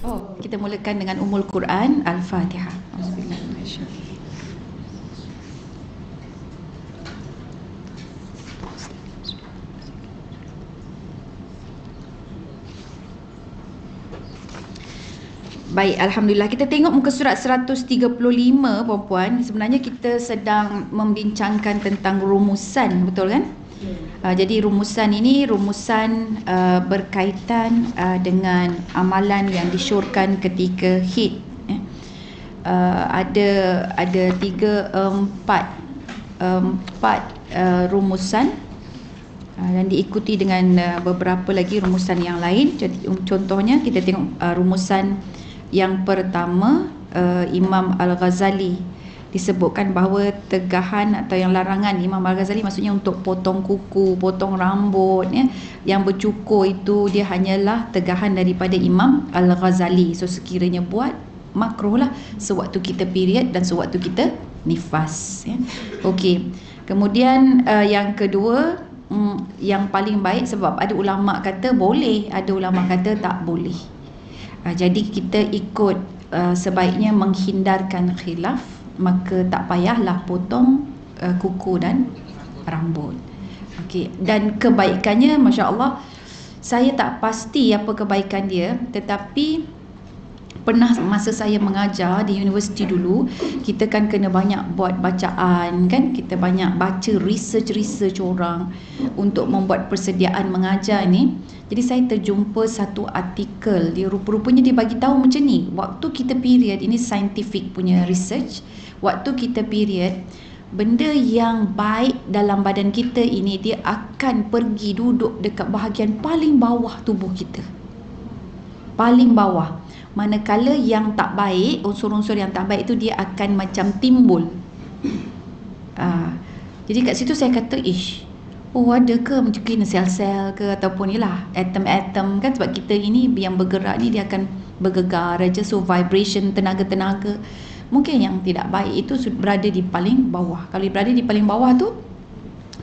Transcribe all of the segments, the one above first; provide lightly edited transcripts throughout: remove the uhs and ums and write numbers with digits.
Oh, kita mulakan dengan Ummul Quran, Al-Fatihah. Auzubillahi minasyaitanir rajim. Baik, Alhamdulillah. Kita tengok muka surat 135, puan-puan. Sebenarnya kita sedang membincangkan tentang rumusan, betul kan? Jadi rumusan ini rumusan berkaitan dengan amalan yang disyorkan ketika haid. Ada empat rumusan dan diikuti dengan beberapa lagi rumusan yang lain. Jadi contohnya kita tengok rumusan yang pertama, Imam Al-Ghazali disebutkan bahawa tegahan atau yang larangan Imam Al-Ghazali maksudnya untuk potong kuku, potong rambut ya, yang bercukur itu dia hanyalah tegahan daripada Imam Al-Ghazali. So sekiranya buat makruh lah sewaktu kita period dan sewaktu kita nifas ya. Okey. Kemudian yang kedua, yang paling baik, sebab ada ulama kata boleh, ada ulama kata tak boleh. Jadi kita ikut sebaiknya menghindarkan khilaf, maka tak payahlah potong kuku dan rambut. Okey, dan kebaikannya masya-Allah saya tak pasti apa kebaikan dia, tetapi pernah masa saya mengajar di universiti dulu, kita kan kena banyak buat bacaan kan, kita banyak baca research orang untuk membuat persediaan mengajar ni. Jadi saya terjumpa satu artikel, dia rupanya dia bagi tahu macam ni, waktu kita period, ini scientific punya research, waktu kita period, benda yang baik dalam badan kita ini dia akan pergi duduk dekat bahagian paling bawah tubuh kita, paling bawah. Manakala yang tak baik, unsur-unsur yang tak baik itu dia akan macam timbul. Jadi kat situ saya kata, oh ada ke mungkin sel-sel ke ataupun ialah atom-atom kan, sebab kita ini yang bergerak ni dia akan bergegar aja, so vibration, tenaga-tenaga mungkin yang tidak baik itu berada di paling bawah. Kalau berada di paling bawah tu,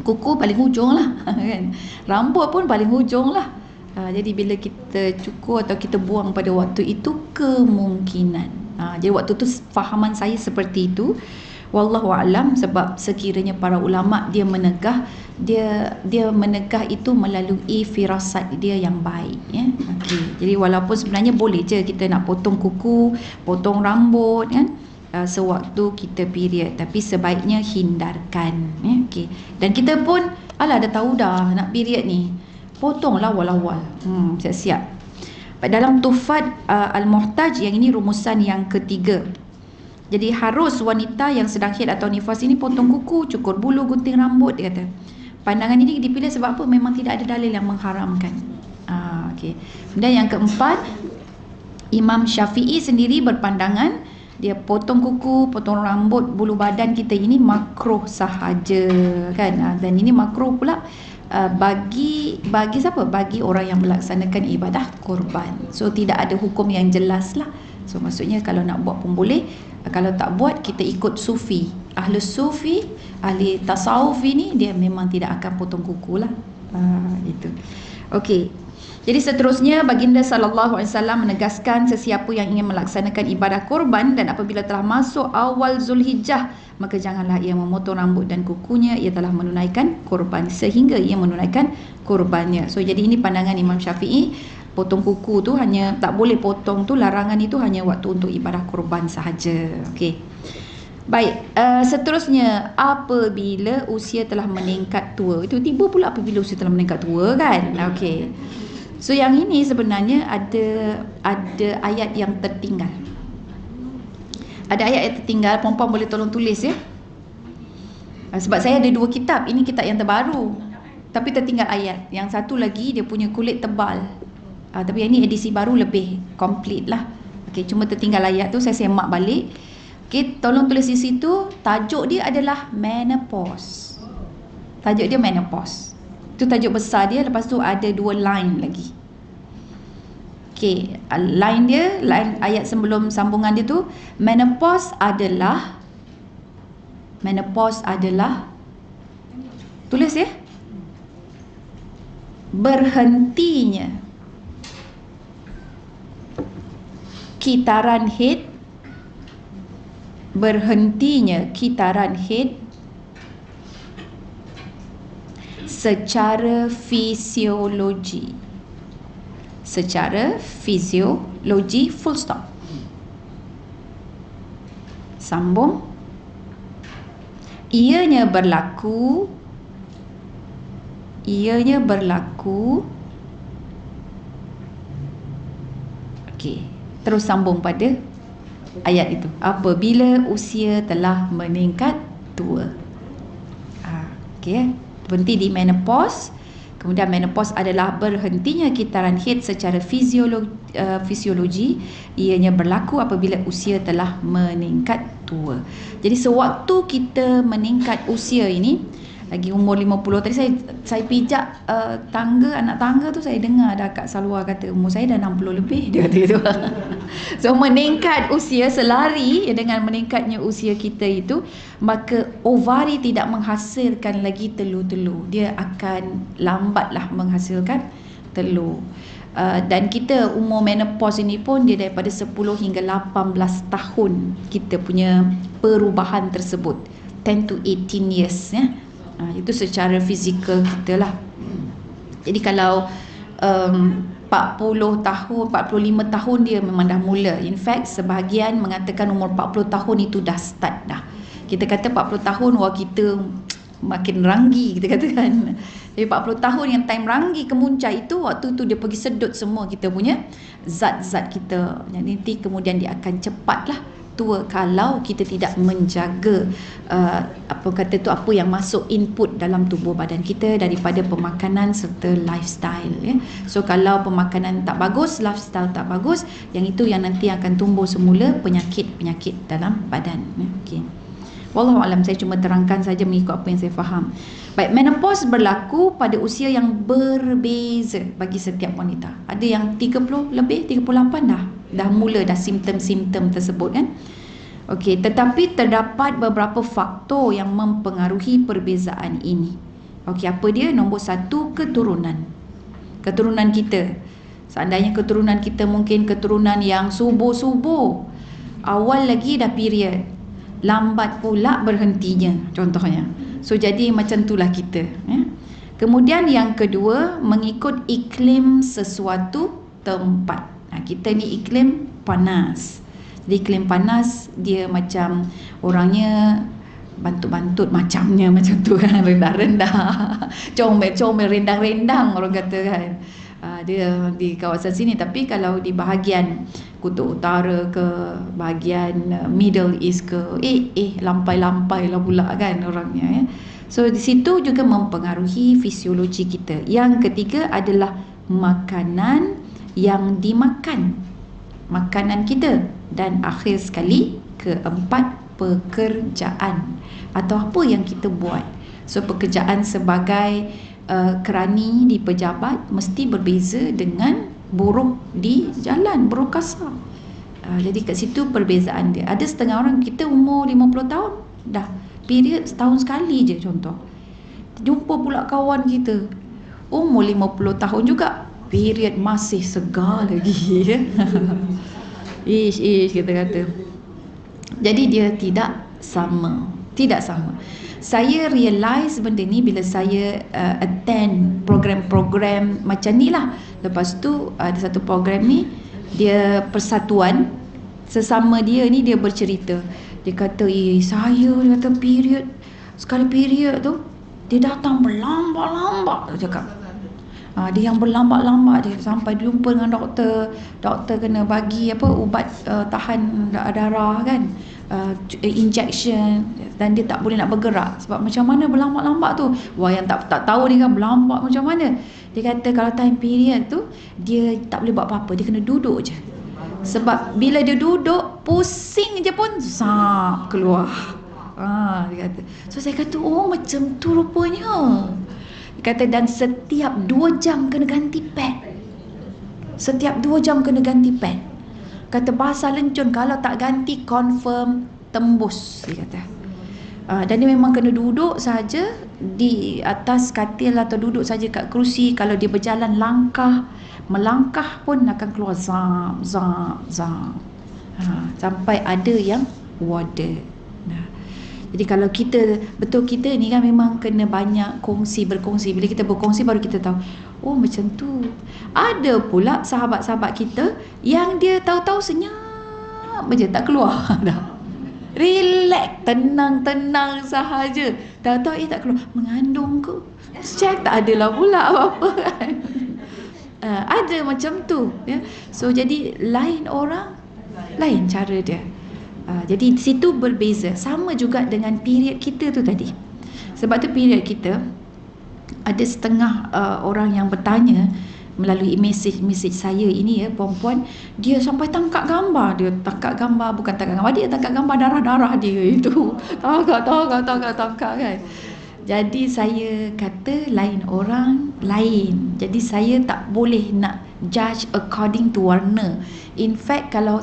kuku paling hujung lah kan, rambut pun paling hujung lah. Jadi bila kita cukur atau kita buang pada waktu itu, kemungkinan jadi waktu tu fahaman saya seperti itu. Wallahu a'lam, sebab sekiranya para ulama dia menegah, dia menegah itu melalui firasat dia yang baik ya. Okey, jadi walaupun sebenarnya boleh je kita nak potong kuku, potong rambut kan, sewaktu kita period, tapi sebaiknya hindarkan ya. Okey, dan kita pun dah tahu dah nak period ni, potonglah awal-awal. Siap-siap. Dalam Tuhfat Al-Muhtaj, yang ini rumusan yang ketiga. Jadi harus wanita yang sedang haid atau nifas ini potong kuku, cukur bulu, gunting rambut, dia kata. Pandangan ini dipilih sebab apa? Memang tidak ada dalil yang mengharamkan. Okey. Dan yang keempat, Imam Syafi'i sendiri berpandangan dia potong kuku, potong rambut, bulu badan kita ini makruh sahaja kan. Dan ini makruh pula bagi siapa? Bagi orang yang melaksanakan ibadah korban. So tidak ada hukum yang jelas lah. So maksudnya kalau nak buat pun boleh, kalau tak buat kita ikut sufi. Ahli sufi, ahli tasawuf ini dia memang tidak akan potong kuku lah. Itu. Okey. Jadi seterusnya baginda sallallahu alaihi wasallam menegaskan sesiapa yang ingin melaksanakan ibadah korban dan apabila telah masuk awal Zulhijjah, maka janganlah ia memotong rambut dan kukunya, ia telah menunaikan korban sehingga ia menunaikan korbannya. So jadi ini pandangan Imam Syafi'i, potong kuku tu hanya tak boleh potong tu, larangan itu hanya waktu untuk ibadah korban sahaja. Okey. Baik, seterusnya apabila usia telah meningkat tua. Itu tiba pula apabila usia telah meningkat tua kan. Okey. So yang ini sebenarnya ada ayat yang tertinggal. Ada ayat yang tertinggal, perempuan boleh tolong tulis ya. Sebab saya ada 2 kitab, ini kitab yang terbaru, tapi tertinggal ayat. Yang satu lagi dia punya kulit tebal. Tapi yang ini edisi baru lebih komplit lah. Okey, cuma tertinggal ayat tu, saya semak balik. Okey, tolong tulis di situ, tajuk dia adalah menopause. Tajuk dia menopause. Itu tajuk besar dia, lepas tu ada 2 line lagi. Okey, line ayat sebelum sambungan dia tu, menopause adalah tulis ya, berhentinya kitaran head, berhentinya kitaran head secara fisiologi. Secara fisiologi, full stop. Sambung. Ianya berlaku okey, terus sambung pada ayat itu. Apabila usia telah meningkat tua. Okey, berhenti di menopause. Kemudian menopause adalah berhentinya kitaran haid secara fisiologi. Ianya berlaku apabila usia telah meningkat tua. Jadi sewaktu kita meningkat usia ini, lagi umur 50 tadi saya pijak anak tangga tu, saya dengar dah Kak Salwa kata umur saya dah 60 lebih, dia kata gitu. So meningkat usia, selari dengan meningkatnya usia kita itu, maka ovari tidak menghasilkan lagi telur-telur, dia akan lambatlah menghasilkan telur. Dan kita umur menopause ini pun dia daripada 10 hingga 18 tahun kita punya perubahan tersebut, 10 to 18 years ya. Itu secara fizikal kita lah. Jadi kalau 40 tahun, 45 tahun dia memang dah mula. In fact, sebahagian mengatakan umur 40 tahun itu dah start dah. Kita kata 40 tahun, wah kita makin ranggi, kita kata kan. Jadi 40 tahun yang time ranggi kemuncak itu, waktu tu dia pergi sedut semua kita punya zat-zat kita. Jadi nanti kemudian dia akan cepatlah tua kalau kita tidak menjaga apa yang masuk input dalam tubuh badan kita daripada pemakanan serta lifestyle ya. So kalau pemakanan tak bagus, lifestyle tak bagus, yang itu yang nanti akan tumbuh semula penyakit-penyakit dalam badan ya. Okey. Wallahu alam, saya cuma terangkan saja mengikut apa yang saya faham. Baik, menopause berlaku pada usia yang berbeza bagi setiap wanita. Ada yang 30 lebih, 38 dah mula dah simptom-simptom tersebut kan. Okey, tetapi terdapat beberapa faktor yang mempengaruhi perbezaan ini. Okey, apa dia? Nombor satu, keturunan. Keturunan kita. Seandainya keturunan kita mungkin keturunan yang subuh-subuh, awal lagi dah period, lambat pula berhentinya contohnya. So jadi macam itulah kita ya. Kemudian yang kedua, mengikut iklim sesuatu tempat. Kita ni iklim panas. Jadi iklim panas dia macam orangnya bantut-bantut macamnya macam tu kan, rendah-rendah, comel-comel, rendang-rendang orang kata kan. Dia di kawasan sini. Tapi kalau di bahagian kutub utara ke bahagian Middle East ke lampai-lampai lah pula kan orangnya ya. So di situ juga mempengaruhi fisiologi kita. Yang ketiga adalah makanan yang dimakan, makanan kita. Dan akhir sekali, keempat, pekerjaan atau apa yang kita buat. So pekerjaan sebagai kerani di pejabat mesti berbeza dengan buruh di jalan, buruh kasar. Jadi kat situ perbezaan dia. Ada setengah orang kita umur 50 tahun dah period setahun sekali je contoh. Jumpa pula kawan kita umur 50 tahun juga, period masih segar lagi ya. Ish kita kata. Jadi dia tidak sama. Saya realise benda ni bila saya attend program-program macam ni lah. Lepas tu ada satu program ni, dia persatuan sesama dia ni, dia bercerita. Dia kata saya, dia kata sekali period tu dia datang berlambat-lambat, dia cakap. Dia yang berlambat-lambat dia sampai jumpa dengan doktor. Doktor kena bagi ubat tahan darah kan, injection, dan dia tak boleh nak bergerak. Sebab macam mana berlambat-lambat tu? Wah, yang tak tahu ni kan berlambat macam mana. Dia kata kalau time period tu dia tak boleh buat apa-apa, dia kena duduk je. Sebab bila dia duduk, pusing je pun zap keluar. Dia kata. So saya kata, oh macam tu rupanya. Dia kata, dan setiap 2 jam kena ganti pad. Setiap 2 jam kena ganti pad. Kata basah lencun, kalau tak ganti confirm tembus, dia kata. Dan dia memang kena duduk saja di atas katil atau duduk saja kat kerusi. Kalau dia berjalan melangkah pun akan keluar zam. Sampai ada yang warded. Jadi kalau kita ni kan memang kena banyak berkongsi. Bila kita berkongsi baru kita tahu, oh macam tu. Ada pula sahabat-sahabat kita yang dia tahu-tahu senyap je, tak keluar dah. Relax, tenang sahaja. Tahu-tahu tak keluar. Mengandung ke? Check tak adalah pula apa-apa kan. Ada macam tu ya. So jadi lain orang, lain cara dia. Jadi di situ berbeza. Sama juga dengan period kita tu tadi. Sebab tu period kita ada setengah orang yang bertanya melalui mesej saya ini ya, perempuan, dia sampai tangkap gambar. Dia tangkap gambar, bukan tangkap gambar, dia tangkap gambar darah-darah dia itu. Tangkap kan. Jadi saya kata lain orang, lain. Jadi saya tak boleh nak judge according to warna. In fact kalau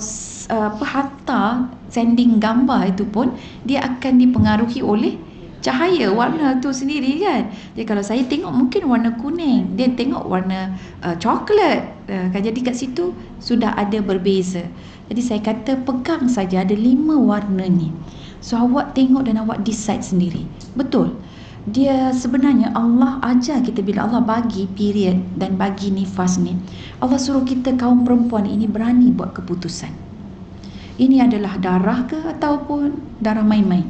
hantar sending gambar itu pun dia akan dipengaruhi oleh cahaya warna tu sendiri kan. Jadi kalau saya tengok mungkin warna kuning, dia tengok warna coklat kan. Jadi kat situ sudah ada berbeza. Jadi saya kata pegang saja ada 5 warna ni. So awak tengok dan awak decide sendiri. Betul. Dia sebenarnya Allah ajar kita bila Allah bagi period dan bagi nifas ni, Allah suruh kita kaum perempuan ini berani buat keputusan. Ini adalah darah ke ataupun darah main-main?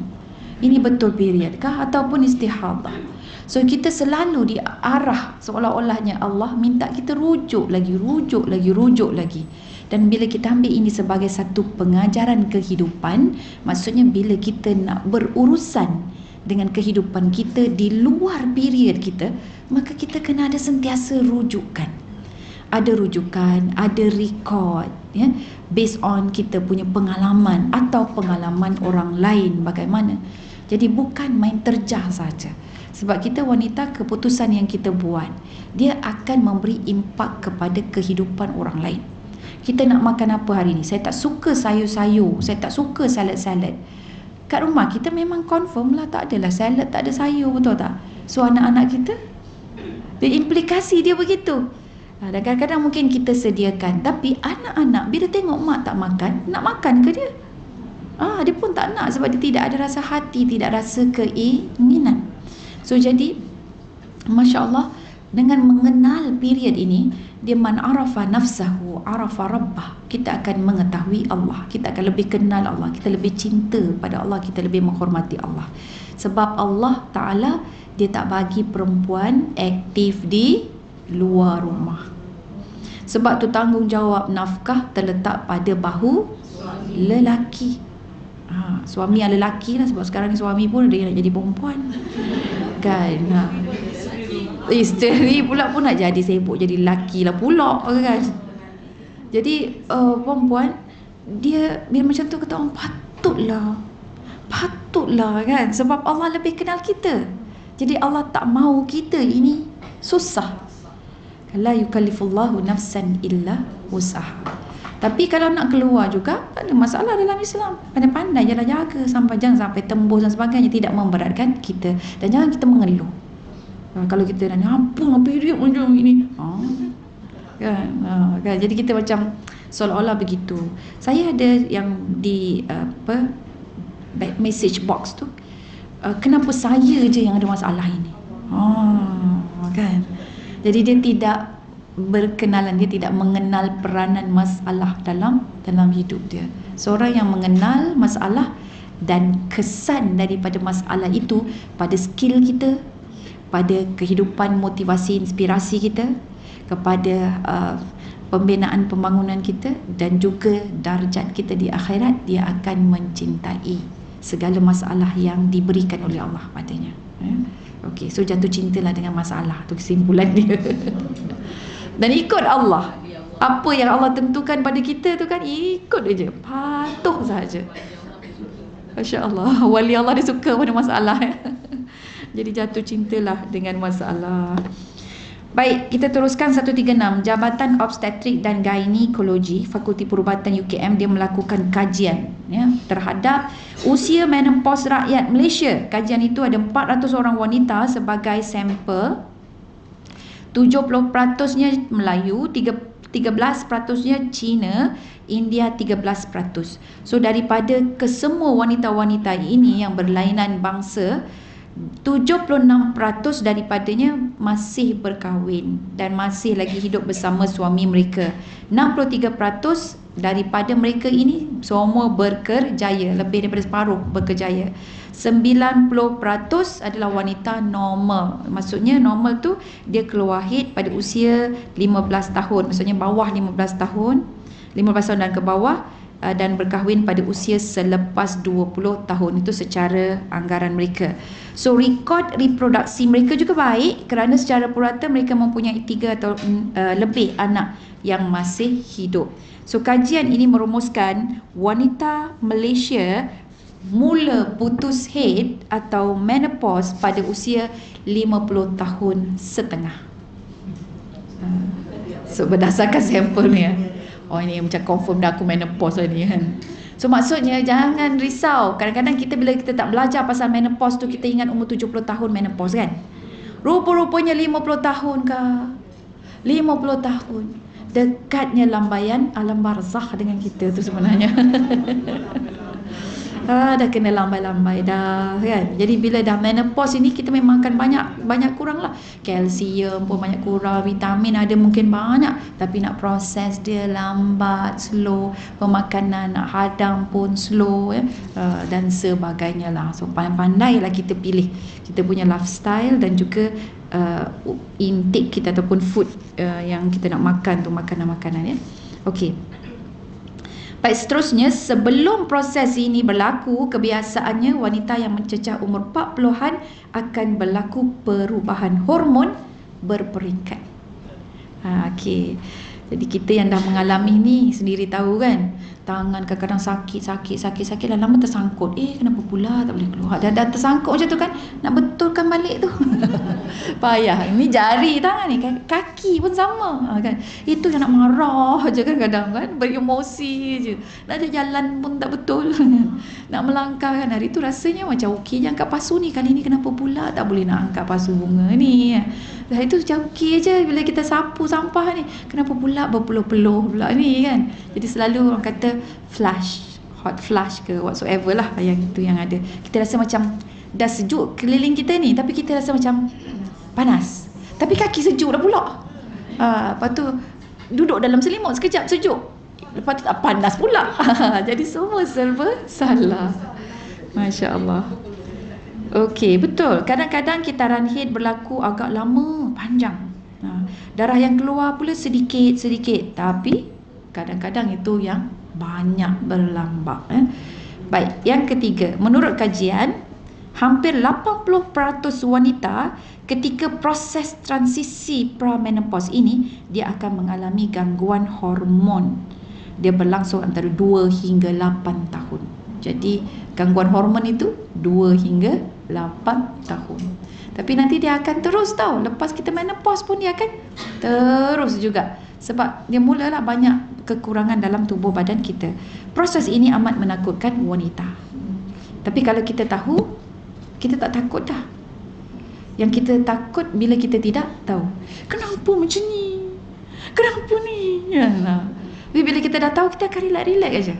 Ini betul period kah ataupun istihadah? So kita selalu diarah seolah-olahnya Allah minta kita rujuk lagi. Dan bila kita ambil ini sebagai satu pengajaran kehidupan, maksudnya bila kita nak berurusan dengan kehidupan kita di luar period kita, maka kita kena ada sentiasa rujukan. Ada rujukan, ada record ya, based on kita punya pengalaman atau pengalaman orang lain bagaimana. Jadi bukan main terjah saja. Sebab kita wanita, keputusan yang kita buat, dia akan memberi impak kepada kehidupan orang lain. Kita nak makan apa hari ni? Saya tak suka sayur-sayur, saya tak suka salad-salad. Kat rumah kita memang confirm lah tak adalah salad, tak ada sayur, betul tak? So anak-anak kita, implikasi dia begitu. Dan kadang-kadang mungkin kita sediakan, tapi anak-anak bila tengok mak tak makan, nak makan ke dia? Dia pun tak nak sebab dia tidak ada rasa hati, tidak rasa keinginan. So jadi Masya Allah, dengan mengenal period ini, dia man arafa nafsahu arafa rabbah. Kita akan mengetahui Allah, kita akan lebih kenal Allah, kita lebih cinta pada Allah, kita lebih menghormati Allah. Sebab Allah Ta'ala, dia tak bagi perempuan aktif di luar rumah. Sebab tu tanggungjawab nafkah terletak pada bahu lelaki. Suami yang lelaki lah, sebab sekarang ni suami pun ada yang nak jadi perempuan kan. Isteri pula pun nak jadi sibuk jadi lelaki lah pula kan. Jadi perempuan, dia bila macam tu kata orang, patutlah kan, sebab Allah lebih kenal kita. Jadi Allah tak mahu kita ini susah. La yukallifullahu nafsan illa wus'aha. Tapi kalau nak keluar juga tak ada masalah dalam Islam. Pandai-pandai jaga jangan sampai tembus dan sebagainya, tidak memberatkan kita. Dan jangan kita mengeluh. Kalau kita dah ampun period macam ini, kan? Jadi kita macam seolah-olah begitu. Saya ada yang di back message box tu, kenapa saya je yang ada masalah ini? Kan? Jadi dia tidak berkenalan, dia tidak mengenal peranan masalah dalam hidup dia. Seorang yang mengenal masalah dan kesan daripada masalah itu pada skill kita, pada kehidupan motivasi inspirasi kita, kepada pembinaan pembangunan kita, dan juga darjat kita di akhirat, dia akan mencintai segala masalah yang diberikan oleh Allah padanya. Okey, so jatuh cintalah dengan masalah tu kesimpulan dia. Dan ikut Allah. Apa yang Allah tentukan pada kita tu kan, ikut aja, patuh saja. Masya-Allah, wali Allah dia suka pada masalah. Jadi jatuh cintalah dengan masalah. Baik, kita teruskan 136. Jabatan Obstetrik dan Gynekologi Fakulti Perubatan UKM, dia melakukan kajian terhadap usia menopause rakyat Malaysia. Kajian itu ada 400 orang wanita sebagai sampel. 70%-nya Melayu, 30% 13%-nya China, India 13%. So daripada kesemua wanita-wanita ini yang berlainan bangsa, 76% daripadanya masih berkahwin dan masih lagi hidup bersama suami mereka. 63% daripada mereka ini semua berkerjaya, lebih daripada separuh berkerjaya. 90% adalah wanita normal. Maksudnya normal tu dia keluar haid pada usia 15 tahun. Maksudnya bawah 15 tahun, 15 tahun dan ke bawah, dan berkahwin pada usia selepas 20 tahun. Itu secara anggaran mereka. So rekod reproduksi mereka juga baik kerana secara purata mereka mempunyai 3 atau lebih anak yang masih hidup. So kajian ini merumuskan wanita Malaysia mula putus haid atau menopause pada usia 50 tahun setengah. So berdasarkan sampel ni oh ini macam confirm dah aku menopause lah ni kan. So maksudnya jangan risau. Kadang-kadang kita bila kita tak belajar pasal menopause tu, kita ingat umur 70 tahun menopause kan. Rupa-rupanya 50 tahun kah? 50 tahun. Dekatnya lambaian alam barzakh dengan kita tu sebenarnya. Dah kena lambai-lambai dah kan. Jadi bila dah menopause ini kita memang akan banyak kurang lah. Kalsium pun banyak kurang, vitamin ada mungkin banyak, tapi nak proses dia lambat, slow, pemakanan nak hadam pun slow dan sebagainya lah. So pandai-pandailah kita pilih kita punya lifestyle dan juga intake kita ataupun food yang kita nak makan tu, makanan-makanan ya. Okey. Baik, seterusnya, sebelum proses ini berlaku, kebiasaannya wanita yang mencecah umur 40-an akan berlaku perubahan hormon berperingkat. Okey. Jadi kita yang dah mengalami ni sendiri tahu kan. Tangan kadang-kadang sakit, lama-lama tersangkut. Kenapa pula tak boleh keluar? Dah tersangkut macam tu kan. Nak betulkan balik tu. Payah. Ini jari tangan ni, kaki pun sama kan. Itu yang nak marah je kan kadang kan, beremosi je. Nak ada jalan pun tak betul. Nak melangkah kan, hari tu rasanya macam okey je angkat pasu ni, kali ni kenapa pula tak boleh nak angkat pasu bunga ni. Dah itu macam okey je bila kita sapu sampah ni, kenapa pula berpeluh-peluh pula ni kan. Jadi selalu orang kata flush, hot flush ke whatsoever lah yang itu yang ada. Kita rasa macam dah sejuk keliling kita ni, tapi kita rasa macam panas, tapi kaki sejuk dah pula. Lepas tu duduk dalam selimut sekejap sejuk, lepas tu tak panas pula. Jadi semua serba salah. Masya Allah. Okey, betul. Kadang-kadang kitaran haid berlaku agak lama, panjang. Darah yang keluar pula sedikit-sedikit, tapi kadang-kadang itu yang banyak berlambak. Baik, yang ketiga, menurut kajian, hampir 80% wanita ketika proses transisi pramenopause ini, dia akan mengalami gangguan hormon. Dia berlangsung antara 2 hingga 8 tahun. Jadi gangguan hormon itu 2 hingga 8 tahun. Tapi nanti dia akan terus tau. Lepas kita menopause pun dia akan terus juga. Sebab dia mulalah banyak kekurangan dalam tubuh badan kita. Proses ini amat menakutkan wanita. Tapi kalau kita tahu, kita tak takut dah. Yang kita takut bila kita tidak tahu. Kenapa macam ni? Kenapa ni? Tapi bila kita dah tahu, kita akan relax aja.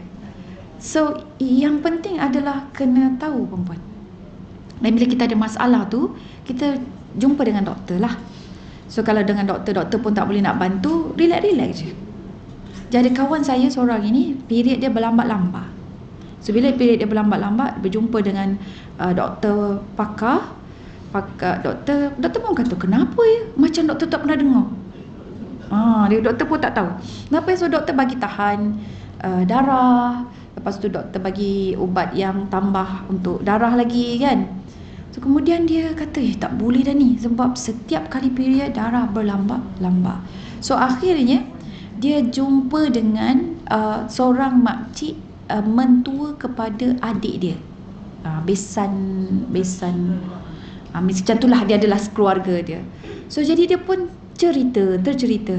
So yang penting adalah kena tahu perempuan. Dan bila kita ada masalah tu, kita jumpa dengan doktor lah. So kalau dengan doktor pun tak boleh nak bantu, relax je. Jadi kawan saya seorang ini, period dia berlambat-lambat. So bila period dia berlambat-lambat, berjumpa dengan doktor pakar, doktor pun kata, kenapa ya? Macam doktor tak pernah dengar. Doktor pun tak tahu. Kenapa? So doktor bagi tahan darah. Lepas tu doktor bagi ubat yang tambah untuk darah lagi kan. So kemudian dia kata, tak boleh dah ni, sebab setiap kali period darah berlambat-lambat. So akhirnya dia jumpa dengan seorang makcik mentua kepada adik dia. Besan macam itulah, dia adalah keluarga dia. So jadi dia pun tercerita.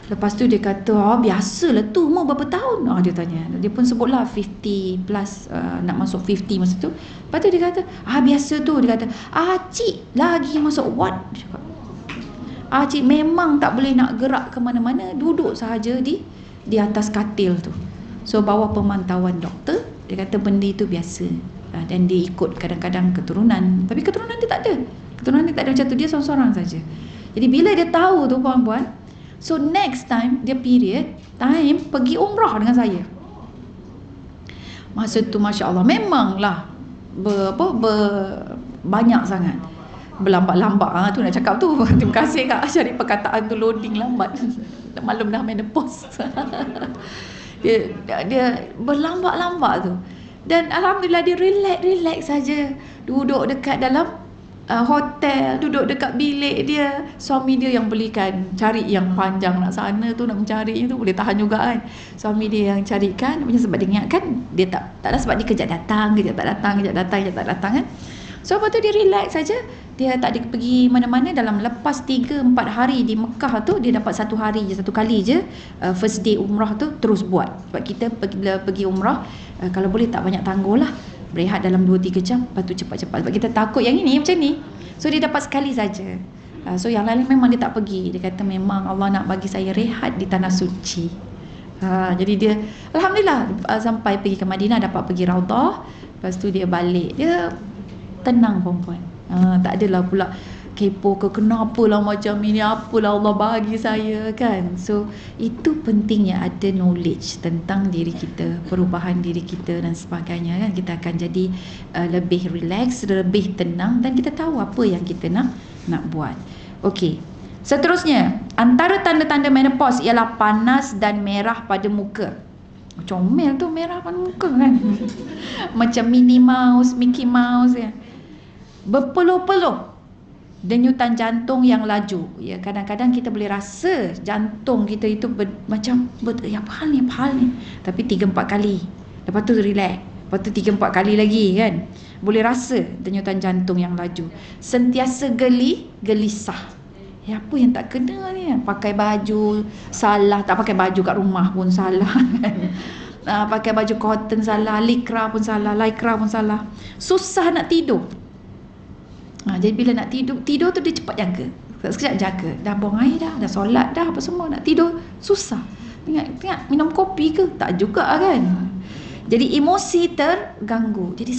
Lepas tu dia kata, biasalah tu, umur berapa tahun? Dia tanya. Dia pun sebutlah 50 plus, nak masuk 50 masa tu. Lepas tu dia kata, biasa tu. Dia kata, cik lagi masuk ward. Cik memang tak boleh nak gerak ke mana-mana, duduk sahaja di atas katil tu. So bawah pemantauan doktor, dia kata benda itu biasa. Dan dia ikut kadang-kadang keturunan, tapi keturunan dia tak ada. Keturunan dia tak ada macam tu, dia seorang-seorang saja. Jadi bila dia tahu tu puan-puan, so next time dia period time pergi umrah dengan saya. Masa tu Masya Allah memanglah banyak sangat. Berlambat-lambat tu nak cakap tu. Terima kasih Kak cari perkataan tu, loading lambat. Maklum dah menopause. dia berlambat-lambat tu. Dan alhamdulillah dia relax saja. Duduk dekat dalam hotel, duduk dekat bilik dia. Suami dia yang belikan, cari yang panjang nak sana tu, nak mencari tu boleh tahan juga kan. Suami dia yang carikan, macam sebab dia ingatkan dia tak ada, sebab dia kejap datang, kejap tak datang kan. So lepas tu dia relax saja. Dia tak ada pergi mana-mana. Dalam lepas 3-4 hari di Mekah tu, dia dapat satu kali je first day umrah tu terus buat. Sebab kita pergi umrah, kalau boleh tak banyak tangguh lah, berehat dalam 2-3 jam, lepas tu cepat-cepat. Sebab kita takut yang ini macam ni. So dia dapat sekali saja. So yang lain memang dia tak pergi. Dia kata memang Allah nak bagi saya rehat di tanah suci. Jadi dia alhamdulillah sampai pergi ke Madinah, dapat pergi Raudah. Lepas tu dia balik, dia tenang perempuan. Tak adalah pula kepo ke kenapalah macam ini, apalah Allah bagi saya kan. So itu pentingnya ada knowledge tentang diri kita, perubahan diri kita dan sebagainya kan. Kita akan jadi lebih relax, lebih tenang, dan kita tahu apa yang kita nak buat. Okey. Seterusnya, antara tanda-tanda menopause ialah panas dan merah pada muka. Comel tu merah pada muka kan. Macam Minnie Mouse, Mickey Mouse ya. Berpeluh-peluh, denyutan jantung yang laju. Ya, kadang-kadang kita boleh rasa jantung kita itu macam apa hal ni. Tapi 3-4 kali. Lepas tu relax. Lepas tu 3-4 kali lagi kan. Boleh rasa denyutan jantung yang laju. Sentiasa gelisah. Ya, apa yang tak kena ni? Pakai baju salah, tak pakai baju kat rumah pun salah kan. Pakai baju cotton salah, lycra pun salah. Susah nak tidur. Jadi bila nak tidur tu dia cepat jaga. Sekejap jaga. Dah buang air dah solat dah, apa semua, nak tidur susah. Tengok minum kopi ke? Tak juga kan. Jadi emosi terganggu. Jadi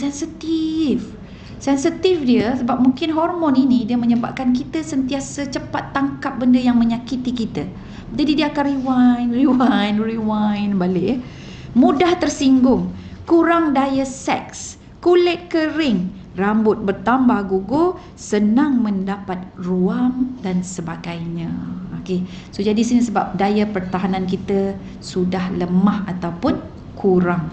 sensitif dia sebab mungkin hormon ini dia menyebabkan kita sentiasa cepat tangkap benda yang menyakiti kita. Jadi dia akan rewind balik. Mudah tersinggung, kurang daya seks, kulit kering, rambut bertambah gugur, senang mendapat ruam dan sebagainya. Okey. So jadi sini sebab daya pertahanan kita sudah lemah ataupun kurang.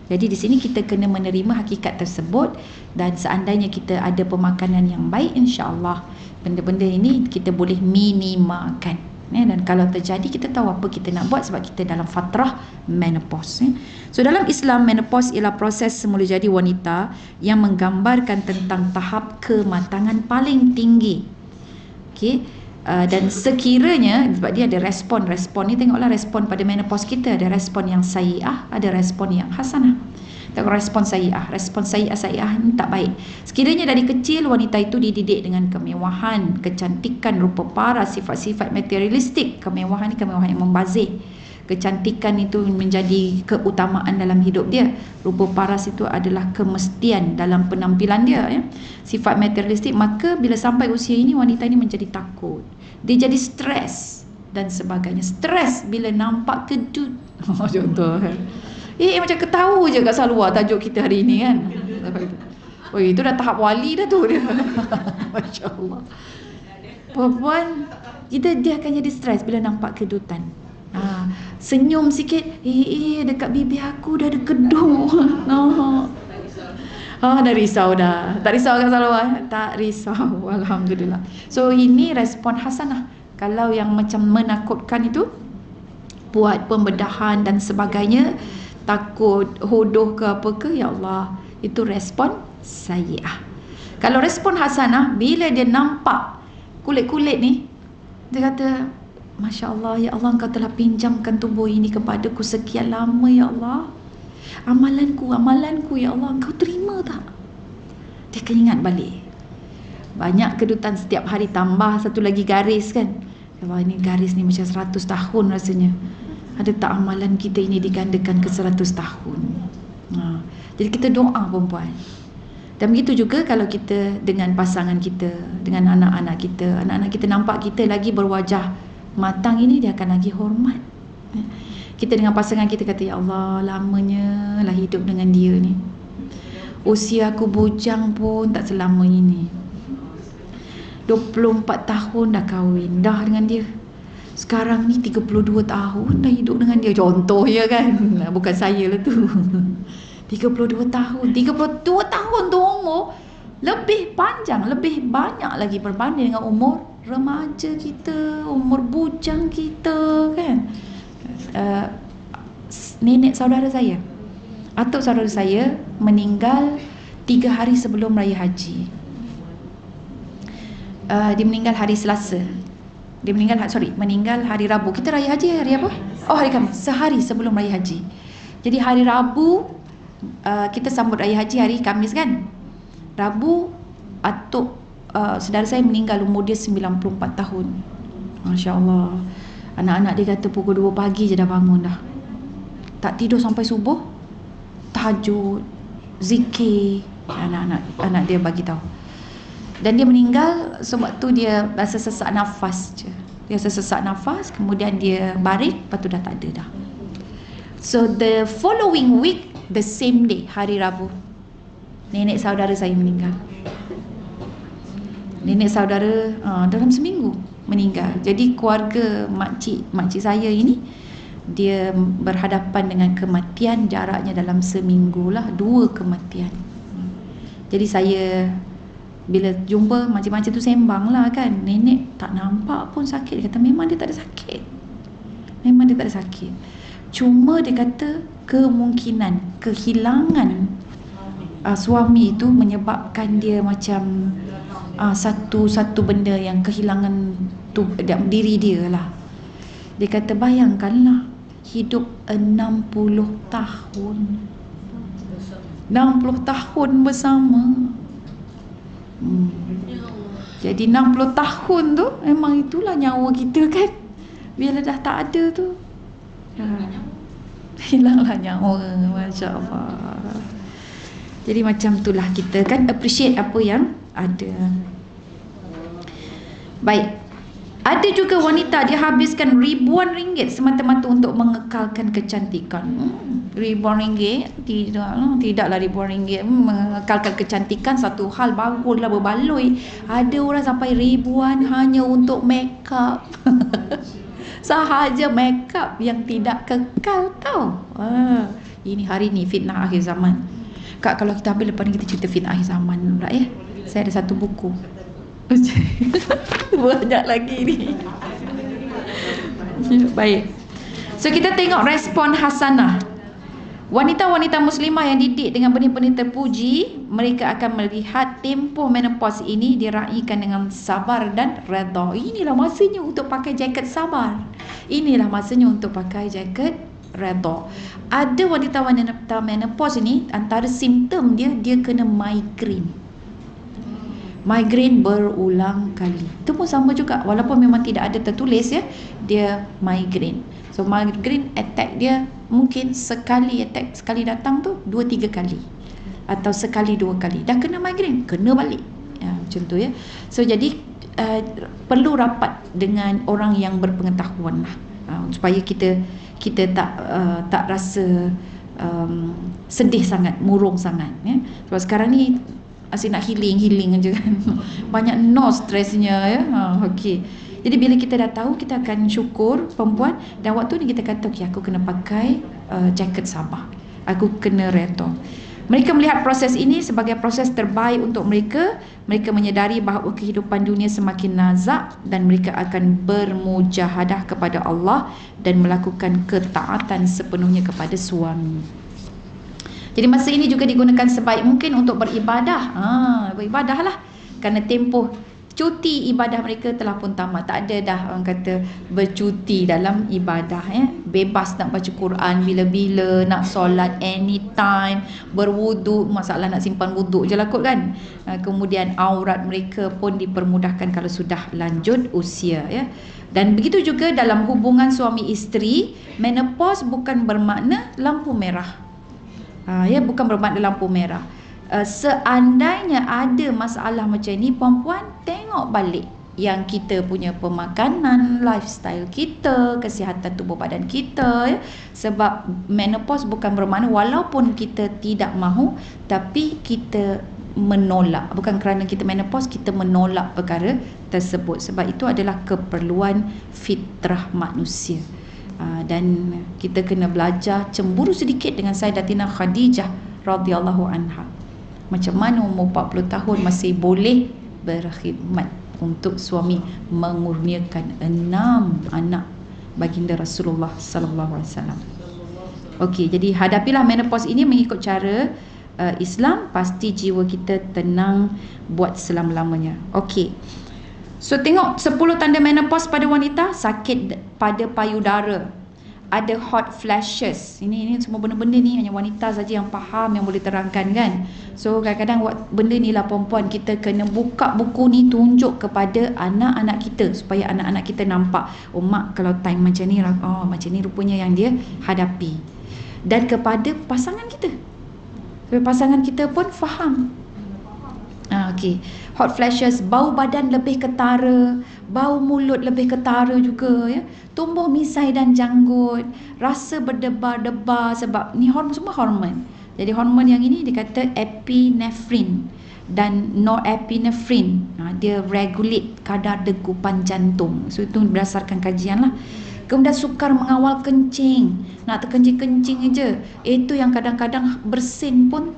Jadi di sini kita kena menerima hakikat tersebut, dan seandainya kita ada pemakanan yang baik, insya-Allah benda-benda ini kita boleh minimalkan. Dan kalau terjadi, kita tahu apa kita nak buat sebab kita dalam fatrah menopause. So dalam Islam, menopause ialah proses semula jadi wanita yang menggambarkan tentang tahap kematangan paling tinggi. Okey. Dan sekiranya, sebab dia ada respon ni, tengoklah respon pada menopause kita. Ada respon yang sayyi'ah, ada respon yang hasanah. Tengok respon sayyi'ah ni tak baik. Sekiranya dari kecil wanita itu dididik dengan kemewahan, kecantikan, rupa paras, sifat-sifat materialistik. Kemewahan ni kemewahan yang membazir. Kecantikan itu menjadi keutamaan dalam hidup dia. Rupa paras itu adalah kemestian dalam penampilan dia ya. Sifat materialistik, maka bila sampai usia ini, wanita ini menjadi takut. Dia jadi stres dan sebagainya. Stres bila nampak kedut. Contoh kan. Macam ketawa je kat Salwa tajuk kita hari ini kan. Itu dah tahap wali dah tu dia. Masya Allah. Perempuan dia akan jadi stres bila nampak kedutan. Senyum sikit, dekat bibir aku dah ada kedut. Dah risau dah. Tak risau kan Salwa? Tak risau. Alhamdulillah. So ini respon hasanah. Kalau yang macam menakutkan itu, buat pembedahan dan sebagainya, takut hodoh ke apa ke, ya Allah, itu respon sayyi'ah. Kalau respon hasanah, bila dia nampak kulit-kulit ni, dia kata, Masya Allah, ya Allah, Engkau telah pinjamkan tubuh ini kepadaku sekian lama, ya Allah. Amalanku, ya Allah, Engkau terima tak? Dia akan ingat balik. Banyak kedutan setiap hari, tambah satu lagi garis kan. Wah, ini garis ni macam 100 tahun rasanya. Ada tak amalan kita ini digandakan ke 100 tahun. Jadi kita doa perempuan. Dan begitu juga kalau kita dengan pasangan kita, dengan anak-anak kita. Anak-anak kita nampak kita lagi berwajah matang ini, dia akan lagi hormat. Kita dengan pasangan kita kata, ya Allah, lamanya lah hidup dengan dia ni. Usia aku bujang pun tak selama ini. 24 tahun dah kahwin, dah dengan dia. Sekarang ni 32 tahun dah hidup dengan dia. Contoh ya kan. Bukan saya lah tu. 32 tahun. 32 tahun tu umur lebih panjang, lebih banyak lagi berbanding dengan umur remaja kita, umur bujang kita kan. Nenek saudara saya, atuk saudara saya meninggal 3 hari sebelum Raya Haji. Dia meninggal hari Selasa. Meninggal hari Rabu. Kita Raya Haji hari apa? Oh, hari Khamis. Sehari sebelum Raya Haji. Jadi hari Rabu kita sambut Raya Haji hari Khamis kan. Rabu atuk saudara saya meninggal, umur dia 94 tahun. Masya Allah. Anak-anak dia kata pukul 2 pagi je dah bangun dah. Tak tidur sampai subuh. Tahajud, zikir. Anak dia bagi tahu. Dan dia meninggal sebab tu dia rasa sesak nafas je. Dia rasa sesak nafas, kemudian dia baring, lepas tu dah tak ada dah. So the following week, the same day, hari Rabu, nenek saudara saya meninggal. Nenek saudara dalam seminggu meninggal. Jadi keluarga makcik saya ini, dia berhadapan dengan kematian jaraknya dalam seminggu lah, 2 kematian. Jadi saya bila jumpa macam-macam tu sembang lah kan, nenek tak nampak pun sakit. Dia kata memang dia tak ada sakit, memang dia tak ada sakit. Cuma dia kata kemungkinan kehilangan suami itu menyebabkan dia macam satu benda yang kehilangan tu diri dia lah. Dia kata bayangkanlah hidup 60 tahun 60 tahun bersama. Jadi 60 tahun tu memang itulah nyawa kita kan. Bila dah tak ada tu hilanglah nyawa. Masya Allah. Jadi macam itulah kita kan appreciate apa yang ada. Baik. Ada juga wanita dia habiskan ribuan ringgit semata-mata untuk mengekalkan kecantikan. Ribuan ringgit? Tidaklah ribuan ringgit. Mengekalkan kecantikan satu hal, baguslah berbaloi. Ada orang sampai ribuan hanya untuk make up. Sahaja make up yang tidak kekal tau. Ini hari ni fitnah akhir zaman. Kak, kalau kita habis lepas ni kita cerita fitnah akhir zaman pula ya. Saya ada satu buku. Banyak lagi ni. Baik. So kita tengok respon Hasanah. Wanita-wanita muslimah yang didik dengan benih-benih terpuji, mereka akan melihat tempoh menopause ini diraihkan dengan sabar dan redha. Inilah masanya untuk pakai jaket sabar. Inilah masanya untuk pakai jaket redha. Ada wanita-wanita menopause ini, antara simptom dia kena migraine. Migraine berulang kali. Itu pun sama juga, walaupun memang tidak ada tertulis ya, dia migraine. So migraine attack dia mungkin sekali datang tu 2-3 kali, atau sekali 2 kali dah kena migraine, kena balik ya, macam tu ya. So jadi perlu rapat dengan orang yang berpengetahuan lah, supaya kita tak rasa sedih sangat, murung sangat ya. Sebab sekarang ni asyik nak healing aja kan. Banyak no stresnya ya. Okey. Jadi bila kita dah tahu, kita akan syukur perempuan, dan waktu ni kita kata okey, aku kena pakai jaket sabar. Aku kena redha. Mereka melihat proses ini sebagai proses terbaik untuk mereka. Mereka menyedari bahawa kehidupan dunia semakin nazak dan mereka akan bermujahadah kepada Allah dan melakukan ketaatan sepenuhnya kepada suami. Jadi masa ini juga digunakan sebaik mungkin untuk beribadah. Beribadahlah. Kerana tempoh cuti ibadah mereka telah pun tamat. Tak ada dah orang kata bercuti dalam ibadah, ya. Bebas nak baca Quran bila-bila, nak solat anytime, berwuduk, masalah nak simpan wuduk je lah kot kan. Kemudian aurat mereka pun dipermudahkan kalau sudah lanjut usia, ya. Dan begitu juga dalam hubungan suami isteri, menopause bukan bermakna lampu merah. Ya, bukan bermakna lampu merah. Seandainya ada masalah macam ni, puan-puan tengok balik yang kita punya pemakanan, lifestyle kita, kesihatan tubuh badan kita, ya. Sebab menopause bukan bermakna walaupun kita tidak mahu, tapi kita menolak. Bukan kerana kita menopause kita menolak perkara tersebut, sebab itu adalah keperluan fitrah manusia. Dan kita kena belajar cemburu sedikit dengan Sayyidatina Khadijah radhiyallahu anha. Macam mana umur 40 tahun masih boleh berkhidmat untuk suami, mengurniakan 6 anak baginda Rasulullah sallallahu alaihi wasallam. Okey, jadi hadapilah menopause ini mengikut cara Islam, pasti jiwa kita tenang buat selama-lamanya. Okey. So tengok 10 tanda menopause pada wanita: sakit pada payudara, ada hot flashes. Ini semua benda-benda ni hanya wanita saja yang faham, yang boleh terangkan kan. So kadang-kadang buat benda ni lah perempuan, kita kena buka buku ni, tunjuk kepada anak-anak kita supaya anak-anak kita nampak, oh mak kalau time macam ni, oh macam ni rupanya yang dia hadapi. Dan kepada pasangan kita, supaya pasangan kita pun faham. Okey. Hot flashes, bau badan lebih ketara, bau mulut lebih ketara juga, ya. Tumbuh misai dan janggut, rasa berdebar-debar sebab ni hormon, semua hormon. Jadi hormon yang ini dikata epinefrin dan norepinefrin. Dia regulate kadar degupan jantung. So itu berdasarkan kajian lah. Kemudian sukar mengawal kencing, nak terkencing-kencing je. Itu yang kadang-kadang bersin pun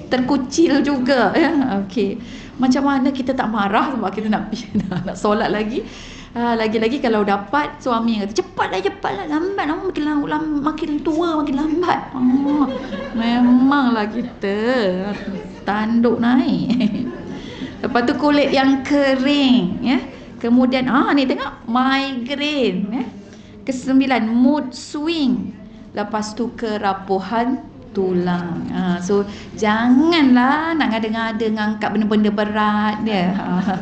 terkucil juga, ya. Okey. Macam mana kita tak marah sebab kita nak solat lagi. Lagi-lagi kalau dapat suami yang kata cepatlah, lambat makin tua makin lambat. Memanglah kita tanduk naik. Lepas tu kulit yang kering, ya. Kemudian ni tengok migraine, ya. Kesembilan, mood swing. Lepas tu kerapuhan tulang. So janganlah nak ngada-ngada ngangkat benda-benda berat dia.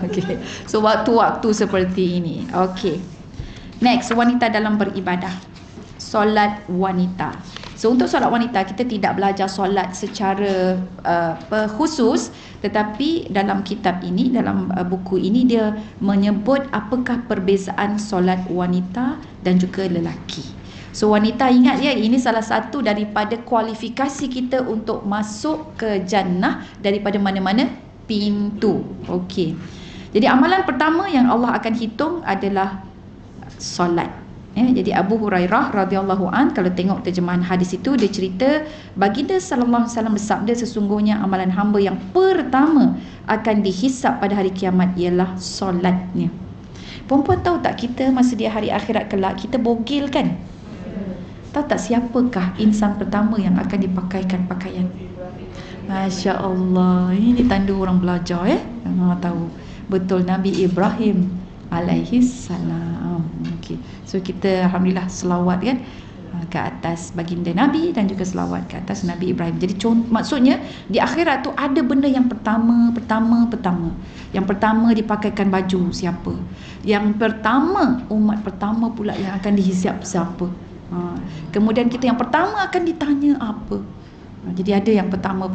Okay. So waktu-waktu seperti ini. Okay. Next, wanita dalam beribadah. Solat wanita. So untuk solat wanita, kita tidak belajar solat secara khusus, tetapi dalam kitab ini, dalam buku ini, dia menyebut apakah perbezaan solat wanita dan juga lelaki. So wanita, ingat ya, ini salah satu daripada kualifikasi kita untuk masuk ke jannah daripada mana-mana pintu. Okey. Jadi amalan pertama yang Allah akan hitung adalah solat. Ya, jadi Abu Hurairah radhiyallahu an, kalau tengok terjemahan hadis itu, dia cerita baginda sallallahu alaihi wasallam bersabda, sesungguhnya amalan hamba yang pertama akan dihisap pada hari kiamat ialah solatnya. Perempuan tahu tak, kita masa di hari akhirat kelak kita bogil kan? Tahu tak siapakah insan pertama yang akan dipakaikan pakaian? Masya Allah, ini tanda orang belajar, ya. Tahu betul, Nabi Ibrahim alaihi salam. Okay. So kita alhamdulillah selawat kan ke atas baginda Nabi dan juga selawat ke atas Nabi Ibrahim. Jadi maksudnya di akhirat tu ada benda yang pertama. Yang pertama dipakaikan baju siapa? Yang pertama, umat pertama pula yang akan dihisap siapa? Kemudian kita yang pertama akan ditanya apa? Jadi ada yang pertama.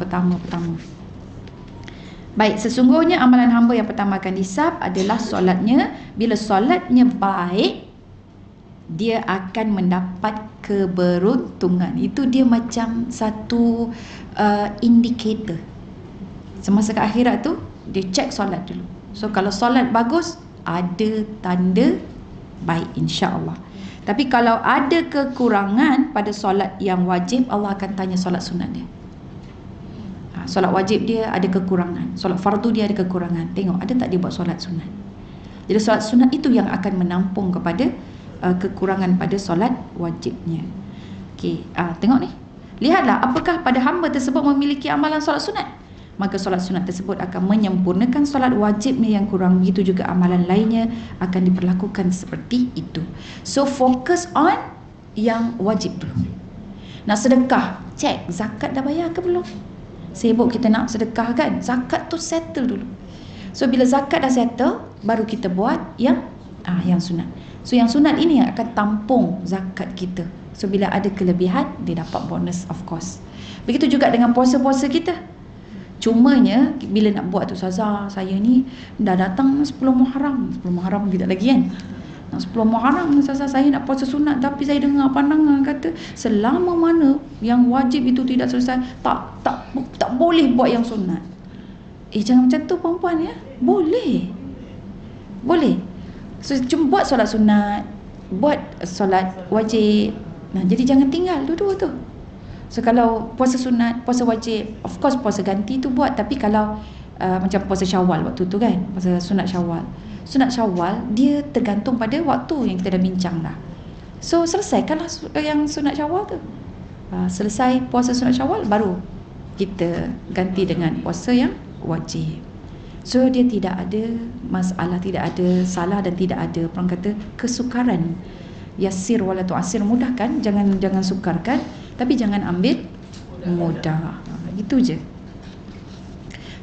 Baik, sesungguhnya amalan hamba yang pertama akan dihisap adalah solatnya. Bila solatnya baik, dia akan mendapat keberuntungan. Itu dia macam satu indikator. Semasa ke akhirat tu, dia cek solat dulu. So kalau solat bagus, ada tanda baik, insya-Allah. Tapi kalau ada kekurangan pada solat yang wajib, Allah akan tanya solat sunat dia. Solat wajib dia ada kekurangan, solat fardu dia ada kekurangan. Tengok ada tak dia buat solat sunat. Jadi solat sunat itu yang akan menampung kepada kekurangan pada solat wajibnya. Okey, tengok ni. Lihatlah apakah pada hamba tersebut memiliki amalan solat sunat. maka solat sunat tersebut akan menyempurnakan solat wajibnya yang kurang. Begitu juga amalan lainnya akan diperlakukan seperti itu. So fokus on yang wajib dulu. Nak sedekah, cek zakat dah bayar ke belum? Sibuk kita nak sedekah kan, zakat tu settle dulu. So bila zakat dah settle, baru kita buat yang sunat. So yang sunat ini yang akan tampung zakat kita. So bila ada kelebihan, dia dapat bonus of course. Begitu juga dengan puasa-puasa kita. Cumanya bila nak buat tu, Ustazah, saya ni dah datang 10 Muharram. 10 Muharram tidak lagi kan. Nak 10 Muharram, Ustazah, saya nak puasa sunat, tapi saya dengar pandangan kata selama mana yang wajib itu tidak selesai, tak boleh buat yang sunat. Jangan macam tu perempuan ya. Boleh. So cuma buat solat sunat, buat solat wajib. Jadi jangan tinggal dua-dua tu. So kalau puasa sunat, puasa wajib, of course puasa ganti tu buat. Tapi kalau macam puasa Syawal waktu tu kan, puasa sunat Syawal. Sunat Syawal dia tergantung pada waktu yang kita dah bincang dah. So selesaikanlah yang sunat Syawal tu. Selesai puasa sunat Syawal, baru kita ganti dengan puasa yang wajib. So dia tidak ada masalah, tidak ada salah dan tidak ada orang kata kesukaran. Yasir wala tu'asir, mudahkan, jangan sukarkan, tapi jangan ambil mudah. Itu je.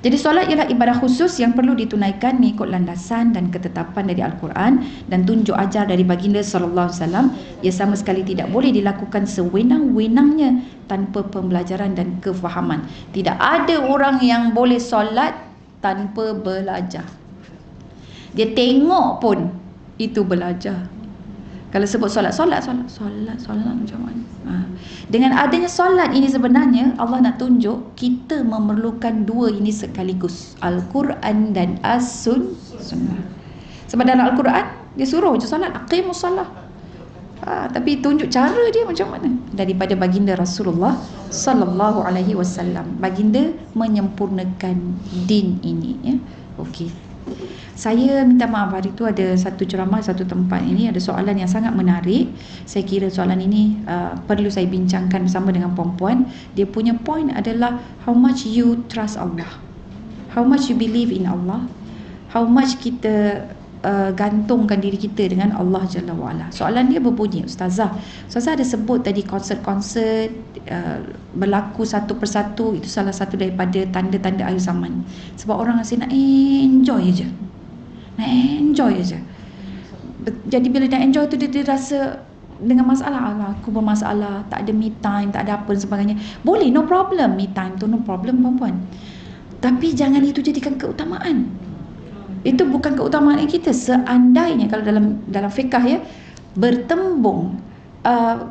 Jadi solat ialah ibadah khusus yang perlu ditunaikan mengikut landasan dan ketetapan dari Al-Quran dan tunjuk ajar dari baginda sallallahu alaihi wasallam. Ia sama sekali tidak boleh dilakukan sewenang-wenangnya tanpa pembelajaran dan kefahaman. Tidak ada orang yang boleh solat tanpa belajar. Dia tengok pun itu belajar. Kalau sebut solat macam mana? Dengan adanya solat ini sebenarnya Allah nak tunjuk kita memerlukan dua ini sekaligus, Al-Quran dan As-Sunnah. Sebab dalam Al-Quran dia suruh je solat, aqimus solah. Tapi tunjuk cara dia macam mana daripada baginda Rasulullah sallallahu alaihi wasallam. Baginda menyempurnakan din ini ya. Okey. Saya minta maaf, hari tu ada satu ceramah, satu tempat ini ada soalan yang sangat menarik. Saya kira soalan ini perlu saya bincangkan bersama dengan perempuan. Dia punya point adalah how much you trust Allah, how much you believe in Allah, how much kita gantungkan diri kita dengan Allah Jalla wa'ala. Soalan dia berbunyi, Ustazah ada sebut tadi konsert-konsert berlaku satu persatu, itu salah satu daripada tanda-tanda akhir zaman. Sebab orang rasa nak enjoy je. Jadi bila dah enjoy tu dia rasa dengan masalah, aku bermasalah, tak ada me time, tak ada apa dan sebagainya. Boleh, no problem, me time tu no problem perempuan. Tapi jangan itu jadikan keutamaan. Itu bukan keutamaan kita. Seandainya kalau dalam fiqh ya, bertembung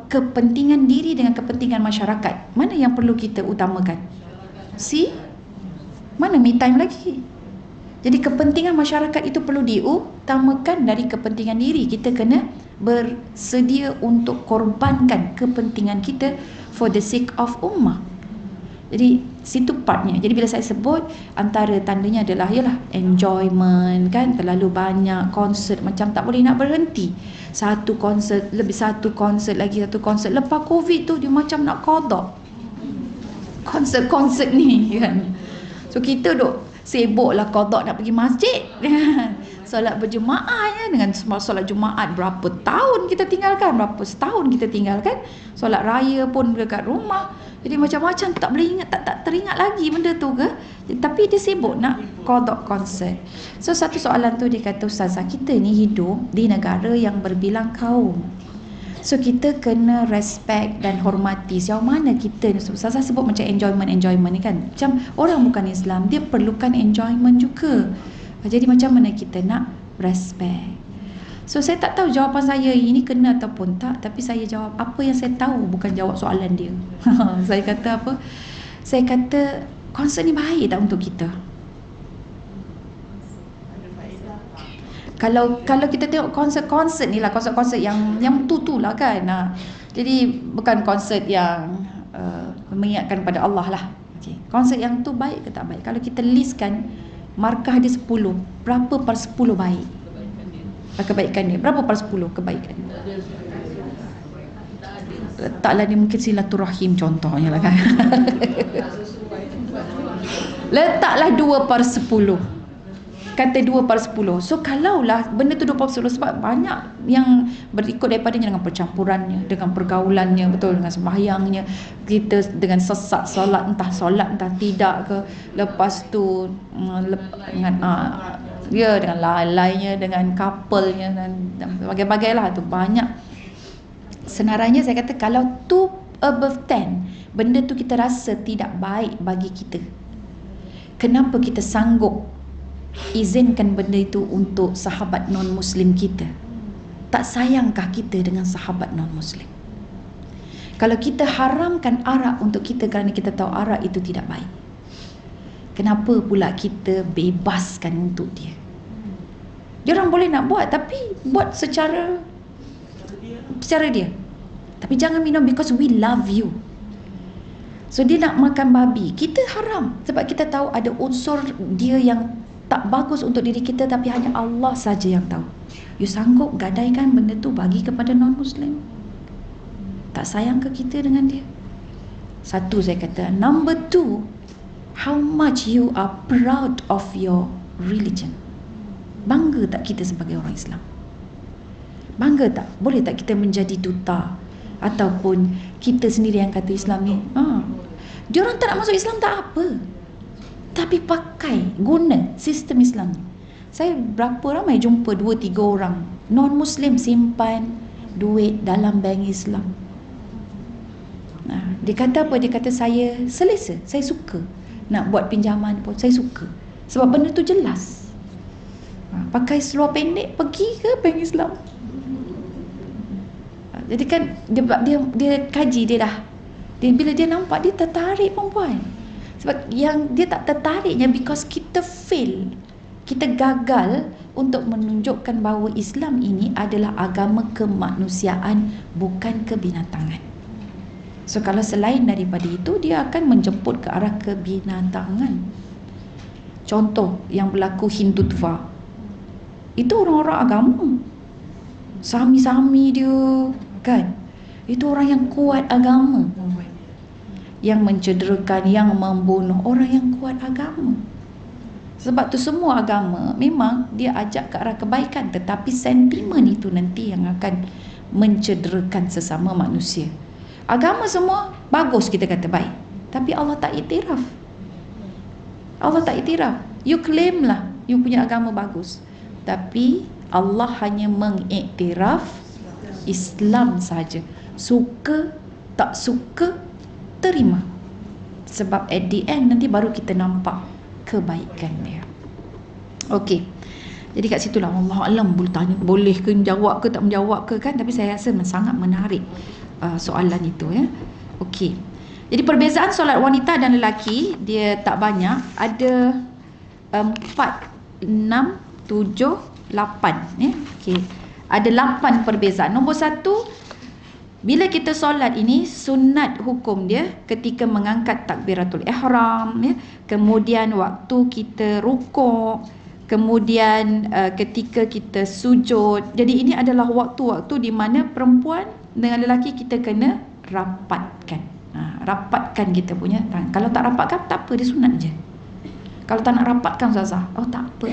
kepentingan diri dengan kepentingan masyarakat, mana yang perlu kita utamakan? Mana me time lagi? Jadi kepentingan masyarakat itu perlu diutamakan dari kepentingan diri. Kita kena bersedia untuk korbankan kepentingan kita for the sake of ummah. Jadi situ partnya. Jadi bila saya sebut, antara tandanya adalah yalah enjoyment kan, terlalu banyak konsert macam tak boleh nak berhenti. Satu konsert lagi. Lepas Covid tu dia macam nak qada konsert ni kan. So kita duk sibuklah qada nak pergi masjid. Solat berjemaah ya, dengan solat Jumaat berapa tahun kita tinggalkan, berapa setahun kita tinggalkan. Solat raya pun dekat rumah. Jadi macam-macam tak boleh ingat, tak teringat lagi benda tu ke. Tapi dia sibuk nak qada konsert. So satu soalan tu dia kata, Ustazah, kita ni hidup di negara yang berbilang kaum. So kita kena respect dan hormati sejauh mana kita. Ustazah sebut macam enjoyment ni kan. Macam orang bukan Islam, dia perlukan enjoyment juga. Jadi macam mana kita nak respect. So saya tak tahu jawapan saya ini kena ataupun tak, tapi saya jawab apa yang saya tahu, bukan jawab soalan dia. Saya kata apa? Saya kata konsert ni baik tak untuk kita? Kalau kita tengok konsert ni lah, konsert yang tu lah kan. Jadi bukan konsert yang mengingatkan pada Allah lah. Okay. Konsert yang tu baik ke tak baik? Kalau kita listkan markah dia 10, berapa per 10 baik? Kebaikan dia berapa per 10 kebaikan? Letaklah dia mungkin silaturahim contohnya lah kan. Letaklah 2/10. Kata 2/10. So kalaulah benda tu 2/10, sebab banyak yang berikut daripadanya dengan percampurannya, dengan pergaulannya, betul, dengan sembahyangnya, kita dengan sesak solat, entah tidak ke, lepas tu dengan dia dengan lain-lainnya, dengan couple-nya dan bagai-bagai lah tu banyak. Senarannya saya kata kalau 2/10 benda tu kita rasa tidak baik bagi kita, kenapa kita sanggup izinkan benda itu untuk sahabat non-Muslim kita? Tak sayangkah kita dengan sahabat non-Muslim? Kalau kita haramkan arak untuk kita kerana kita tahu arak itu tidak baik, kenapa pula kita bebaskan untuk dia? Dia orang boleh nak buat, tapi buat secara dia. Tapi jangan minum because we love you. So dia nak makan babi, kita haram sebab kita tahu ada unsur dia yang tak bagus untuk diri kita, tapi hanya Allah saja yang tahu. You sanggup gadaikan benda tu bagi kepada non-Muslim? Tak sayang ke kita dengan dia? Satu, saya kata. Number two, how much you are proud of your religion. Bangga tak kita sebagai orang Islam? Bangga tak? Boleh tak kita menjadi duta? Ataupun kita sendiri yang kata Islam ni, diorang tak nak masuk Islam tak apa, tapi pakai, guna sistem Islam. Saya berapa ramai jumpa 2-3 orang non-Muslim simpan duit dalam bank Islam. Dia kata apa? Dia kata saya selesa, saya suka nak buat pinjaman pun, saya suka. Sebab benda tu jelas. Pakai seluar pendek pergi ke bank Islam. Jadi kan dia kaji dia dah. Bila dia nampak, dia tertarik perempuan. Sebab yang dia tak tertariknya because kita fail, kita gagal untuk menunjukkan bahawa Islam ini adalah agama kemanusiaan, bukan kebinatangan. So kalau selain daripada itu, dia akan menjemput ke arah kebinatangan. Contoh yang berlaku Hindutva, itu orang-orang agama, sami-sami dia kan, itu orang yang kuat agama, yang mencederakan, yang membunuh orang yang kuat agama. Sebab tu semua agama memang dia ajak ke arah kebaikan, tetapi sentimen itu nanti yang akan mencederakan sesama manusia. Agama semua bagus, kita kata baik, tapi Allah tak iktiraf. Allah tak iktiraf. You claim lah you punya agama bagus, tapi Allah hanya mengiktiraf Islam saja. Suka tak suka, terima. Sebab at the end nanti baru kita nampak kebaikan dia. Okey. Jadi kat situlah Allah alam boleh tanya, boleh ke menjawab ke tak menjawab ke kan, tapi saya rasa sangat menarik soalan itu ya. Okey. Jadi perbezaan solat wanita dan lelaki dia tak banyak, ada 4, 6, 7, 8 ya. Okey. Ada 8 perbezaan. Nombor 1, bila kita solat ini, sunat hukum dia ketika mengangkat takbiratul ihram ya. Kemudian waktu kita rukuk, kemudian ketika kita sujud. Jadi ini adalah waktu-waktu di mana perempuan dengan lelaki kita kena rapatkan. Rapatkan kita punya tangan. Kalau tak rapatkan tak apa, dia sunat je. Kalau tak nak rapatkan Ustazah, oh tak apa.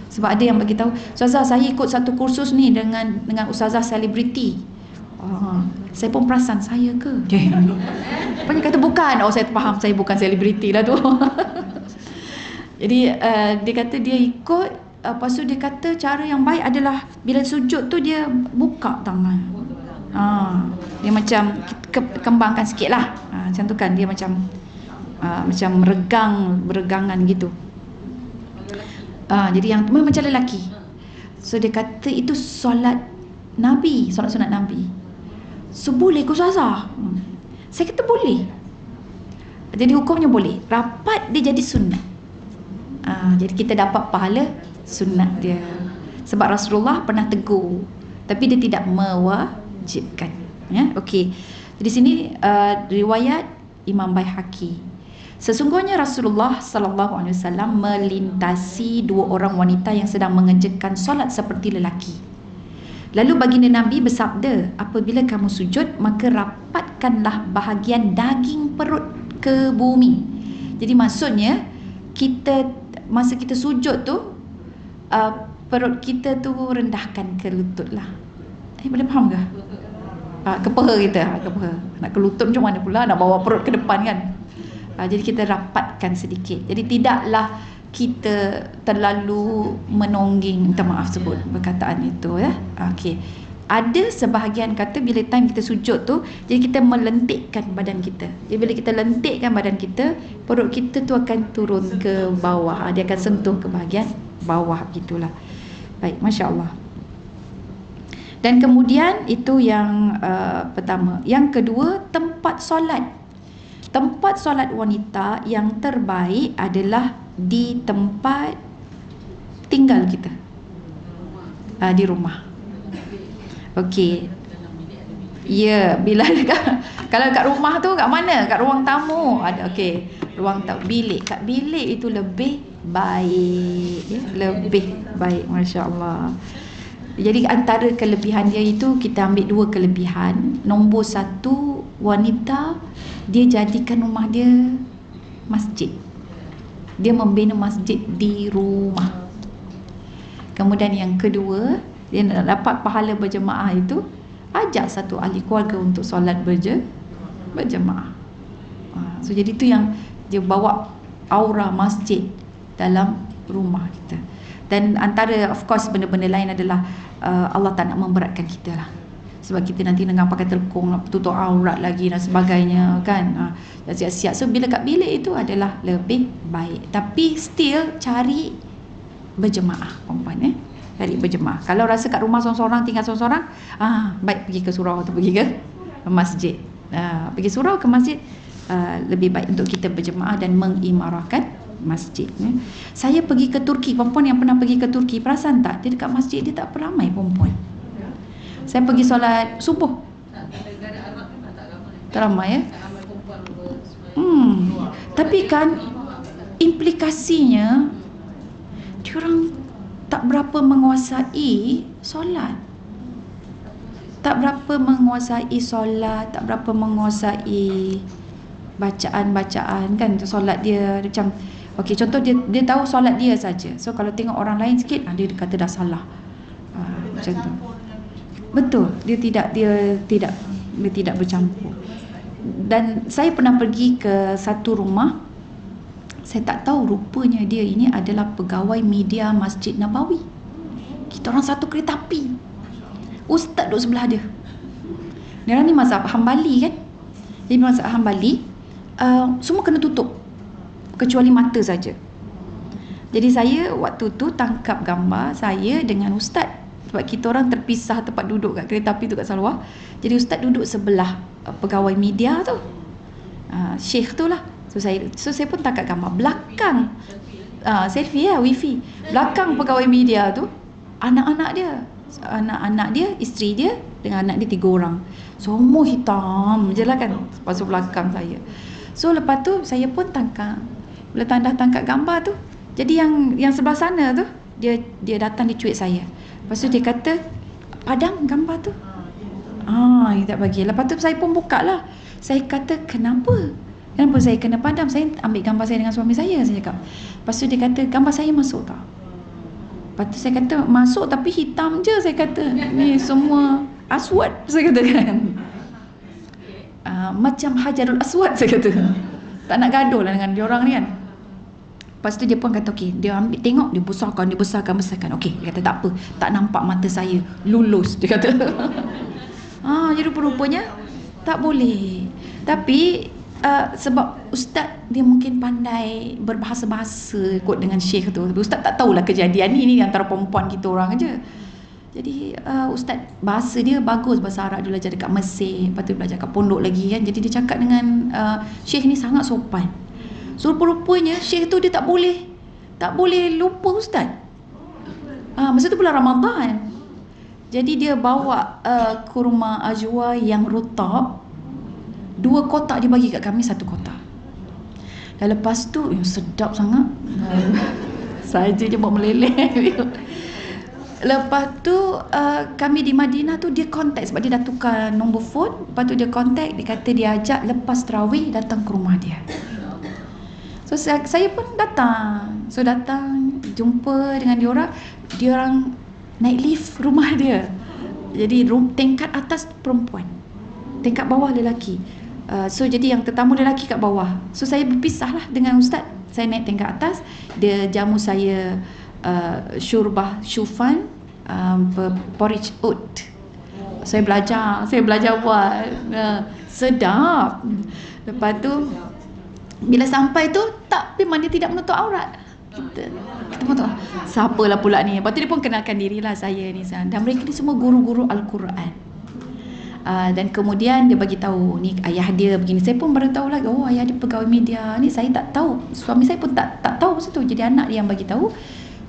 Sebab ada yang bagi tahu, Ustazah saya ikut satu kursus ni dengan Ustazah selebriti. Saya pun perasan saya ke? Dia kata bukan. Oh saya faham, saya bukan selebriti lah tu. Jadi dia kata dia ikut. Lepas tu dia kata cara yang baik adalah bila sujud tu dia buka tangan. Dia macam kembangkan sikit lah. Macam tu kan, dia macam beregangan gitu. Jadi yang macam lelaki. So dia kata itu solat Nabi, solat sunat Nabi. So boleh ke Ustazah? Saya kata boleh. Jadi hukumnya boleh. Rapat dia jadi sunat. Jadi kita dapat pahala sunat dia. Sebab Rasulullah pernah tegur, tapi dia tidak mewajibkan. Ya, okey. Di sini riwayat Imam Baihaqi. Sesungguhnya Rasulullah sallallahu alaihi wasallam melintasi 2 orang wanita yang sedang mengerjakan solat seperti lelaki. Lalu baginda Nabi bersabda, apabila kamu sujud, maka rapatkanlah bahagian daging perut ke bumi. Jadi maksudnya masa kita sujud tu, perut kita tu rendahkan ke lutut lah. Boleh faham ke? Ke peha kita, ke peha. Nak ke lutut macam mana pula, nak bawa perut ke depan kan. Jadi kita rapatkan sedikit. Jadi tidaklah kita terlalu menongging, minta maaf sebut perkataan itu ya. Okey. Ada sebahagian kata bila time kita sujud tu, jadi kita melentikkan badan kita. Jadi bila kita lentikkan badan kita, perut kita tu akan turun ke bawah. Dia akan sentuh ke bahagian bawah gitulah. Baik, masya-Allah. Dan kemudian itu yang pertama. Yang kedua, tempat solat. Tempat solat wanita yang terbaik adalah di tempat tinggal kita, di rumah. Okey. Ya, bila kalau kat rumah tu kat mana? Kat ruang tamu ada. Okey, ruang tamu, bilik. Kat bilik itu lebih baik ya, lebih baik, masya-Allah. Jadi antara kelebihan dia itu, kita ambil dua kelebihan. Nombor satu, wanita dia jadikan rumah dia masjid. Dia membina masjid di rumah. Kemudian yang kedua, dia nak dapat pahala berjemaah itu, ajak satu ahli keluarga untuk solat berjemaah. So jadi itu yang dia bawa aura masjid dalam rumah kita. Dan antara of course benda-benda lain adalah Allah tak nak memberatkan kita lah. Sebab kita nanti dengar pakai telekung, nak tutup aurat lagi dan sebagainya kan. Siap-siap. So bila kat bilik itu adalah lebih baik. Tapi still cari berjemaah perempuan cari berjemaah. Kalau rasa kat rumah seorang-seorang, tinggal seorang-seorang, baik pergi ke surau atau pergi ke masjid. Pergi surau ke masjid lebih baik untuk kita berjemaah dan mengimarahkan masjid. Saya pergi ke Turki, perempuan yang pernah pergi ke Turki, perasan tak? Dia dekat masjid dia tak ramai perempuan. Saya pergi solat subuh, tak ramai ya. Tapi kan implikasinya diorang tak berapa menguasai solat, tak berapa menguasai solat, tak berapa menguasai bacaan-bacaan kan. Solat dia macam, okey, contoh dia tahu solat dia saja. So kalau tengok orang lain sikit, dia kata dah salah. Macam tu. Betul, dia tidak bercampur. Dan saya pernah pergi ke satu rumah, saya tak tahu rupanya dia ini adalah pegawai media Masjid Nabawi. Kita orang satu kereta api. Ustaz duduk sebelah dia. Dia orang ni mazhab Hambali kan. Jadi mazhab Hambali semua kena tutup kecuali mata saja. Jadi saya waktu tu tangkap gambar saya dengan ustaz, sebab kita orang terpisah tempat duduk kat kereta api tu kat Salwa. Jadi ustaz duduk sebelah pegawai media tu, syekh tu lah. So saya pun tangkap gambar belakang, selfie wifi. Belakang pegawai media tu anak-anak dia, isteri dia dengan anak dia 3 orang. Semua hitam je lah kan pasal belakang saya. So lepas tu saya pun tangkap. Bila dah tangkap gambar tu, jadi yang sebelah sana tu dia datang, dia cuit saya. Lepas tu dia kata, padam gambar tu. Dia tak bagi. Lepas tu saya pun buka lah. Saya kata, kenapa saya kena padam? Saya ambil gambar saya dengan suami saya cakap. Lepas tu dia kata, gambar saya masuk tak? Lepas tu saya kata, masuk tapi hitam je. Saya kata, ni semua aswad, saya kata kan. Macam Hajarul Aswad, saya kata. Tak nak gaduh lah dengan diorang ni kan. Lepas tu dia pun kata, okey, dia ambil tengok, dia besarkan. Okey, dia kata tak apa, tak nampak mata saya, lulus, dia kata. Jadi rupanya tak boleh. Tapi sebab ustaz dia mungkin pandai berbahasa-bahasa kot dengan syekh tu. Ustaz tak tahulah kejadian ni antara perempuan kita orang aja. Jadi ustaz bahasa dia bagus, bahasa Arab dia belajar dekat Mesir, lepas tu belajar kat pondok lagi kan. Jadi dia cakap dengan syekh ni sangat sopan. So rupanya syekh tu dia tak boleh lupa ustaz. Masa tu bulan Ramadan. Jadi dia bawa kurma ajwa yang rutab, 2 kotak dia bagi kat kami, 1 kotak. Dan lepas tu sedap sangat. Saja je buat meleleh. Lepas tu kami di Madinah tu dia contact, sebab dia dah tukar nombor phone. Lepas tu dia contact, dia kata dia ajak lepas tarawih datang ke rumah dia. So saya pun datang. So datang jumpa dengan diorang naik lift rumah dia. Jadi tingkat atas perempuan, tingkat bawah lelaki. So jadi yang tetamu lelaki kat bawah. So saya berpisah lah dengan ustaz. Saya naik tingkat atas, dia jamu saya syurbah syufan, porridge oat. Saya belajar buat. Sedap. Lepas tu bila sampai tu memang dia tidak menutup aurat. Kita betul. Siapalah pula ni. Lepas tu dia pun kenalkan dirilah, saya ni. Dan mereka ni semua guru-guru Al-Quran. Dan kemudian dia bagi tahu ni ayah dia begini. Saya pun baru tahu lagi, oh ayah dia pegawai media. Ni saya tak tahu. Suami saya pun tak tahu masa tu. Jadi anak dia yang bagi tahu.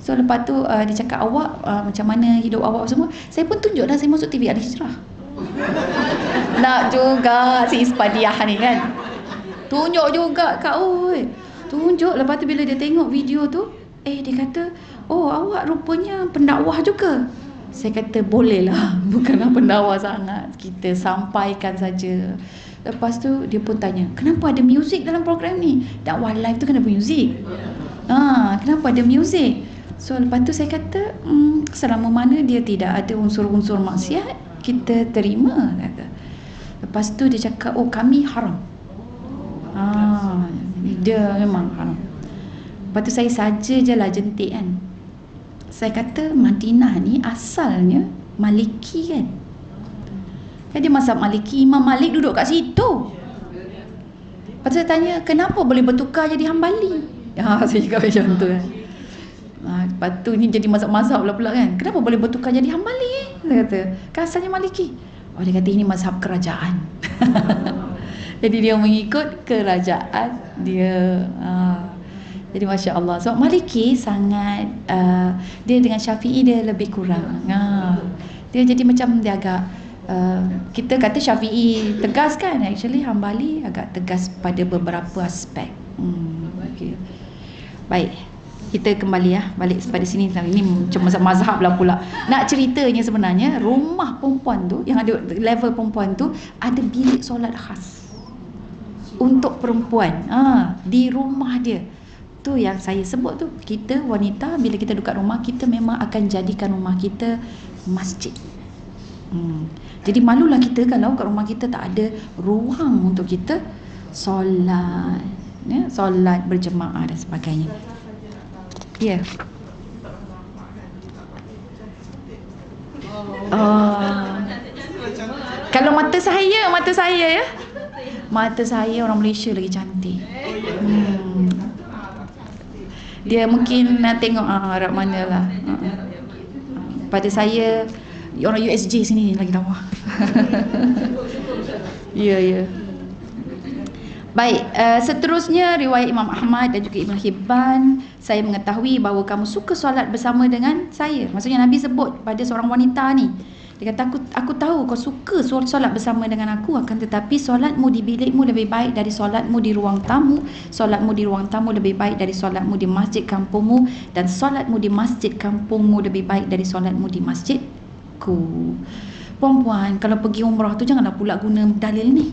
So lepas tu dia cakap awak macam mana hidup awak semua. Saya pun tunjuklah saya masuk TV Al-Hijrah. Nak juga si Ispadiah ni kan. Tunjuk juga Kak oi. Tunjuk. Lepas tu bila dia tengok video tu, dia kata, oh awak rupanya pendakwah juga. Saya kata bolehlah, bukanlah pendakwah sangat, kita sampaikan saja. Lepas tu dia pun tanya, kenapa ada muzik dalam program ni? Dakwah live tu kan ada muzik. Kenapa ada muzik? So lepas tu saya kata, selama mana dia tidak ada unsur-unsur maksiat, kita terima, kata. Lepas tu dia cakap, oh kami haram. Dia memang haram. Lepas tu saya saja je lah jentik kan. Saya kata Madinah ni asalnya Maliki kan. Kan dia mazhab Maliki, Imam Malik duduk kat situ. Lepas tu saya tanya, kenapa boleh bertukar jadi Hambali? Saya cakap macam tu kan. Lepas tu ni jadi mazhab-mazhab pula kan. Kenapa boleh bertukar jadi Hambali? Saya kata, kan asalnya Maliki. Oh dia kata ini mazhab kerajaan. Jadi dia mengikut kerajaan dia. Jadi Masya Allah. Sebab Maliki sangat dia dengan Syafi'i dia lebih kurang. Dia jadi macam dia agak kita kata Syafi'i tegas kan. Actually Hambali agak tegas pada beberapa aspek. Okay. Baik, kita kembali balik pada sini. Ini cuma mazhab lah pula. Nak ceritanya sebenarnya rumah perempuan tu, yang ada level perempuan tu, ada bilik solat khas untuk perempuan. Di rumah dia. Tu yang saya sebut tu, kita wanita bila kita duduk kat rumah, kita memang akan jadikan rumah kita masjid. Jadi malulah kita kalau kat rumah kita tak ada ruang untuk kita solat, solat berjemaah dan sebagainya. Ya. Kalau mata saya ya. Mata saya orang Malaysia lagi cantik. Dia mungkin nak tengok Arab mana lah. Pada saya orang USJ sini lagi lawa. Ya. Baik, seterusnya riwayat Imam Ahmad dan juga Ibn Hibban. Saya mengetahui bahawa kamu suka solat bersama dengan saya. Maksudnya Nabi sebut pada seorang wanita ni. Dia kata, aku tahu kau suka solat bersama dengan aku, akan tetapi solatmu di bilikmu lebih baik dari solatmu di ruang tamu. Solatmu di ruang tamu lebih baik dari solatmu di masjid kampungmu, dan solatmu di masjid kampungmu lebih baik dari solatmu di masjidku. Perempuan kalau pergi umrah tu janganlah pula guna dalil ni.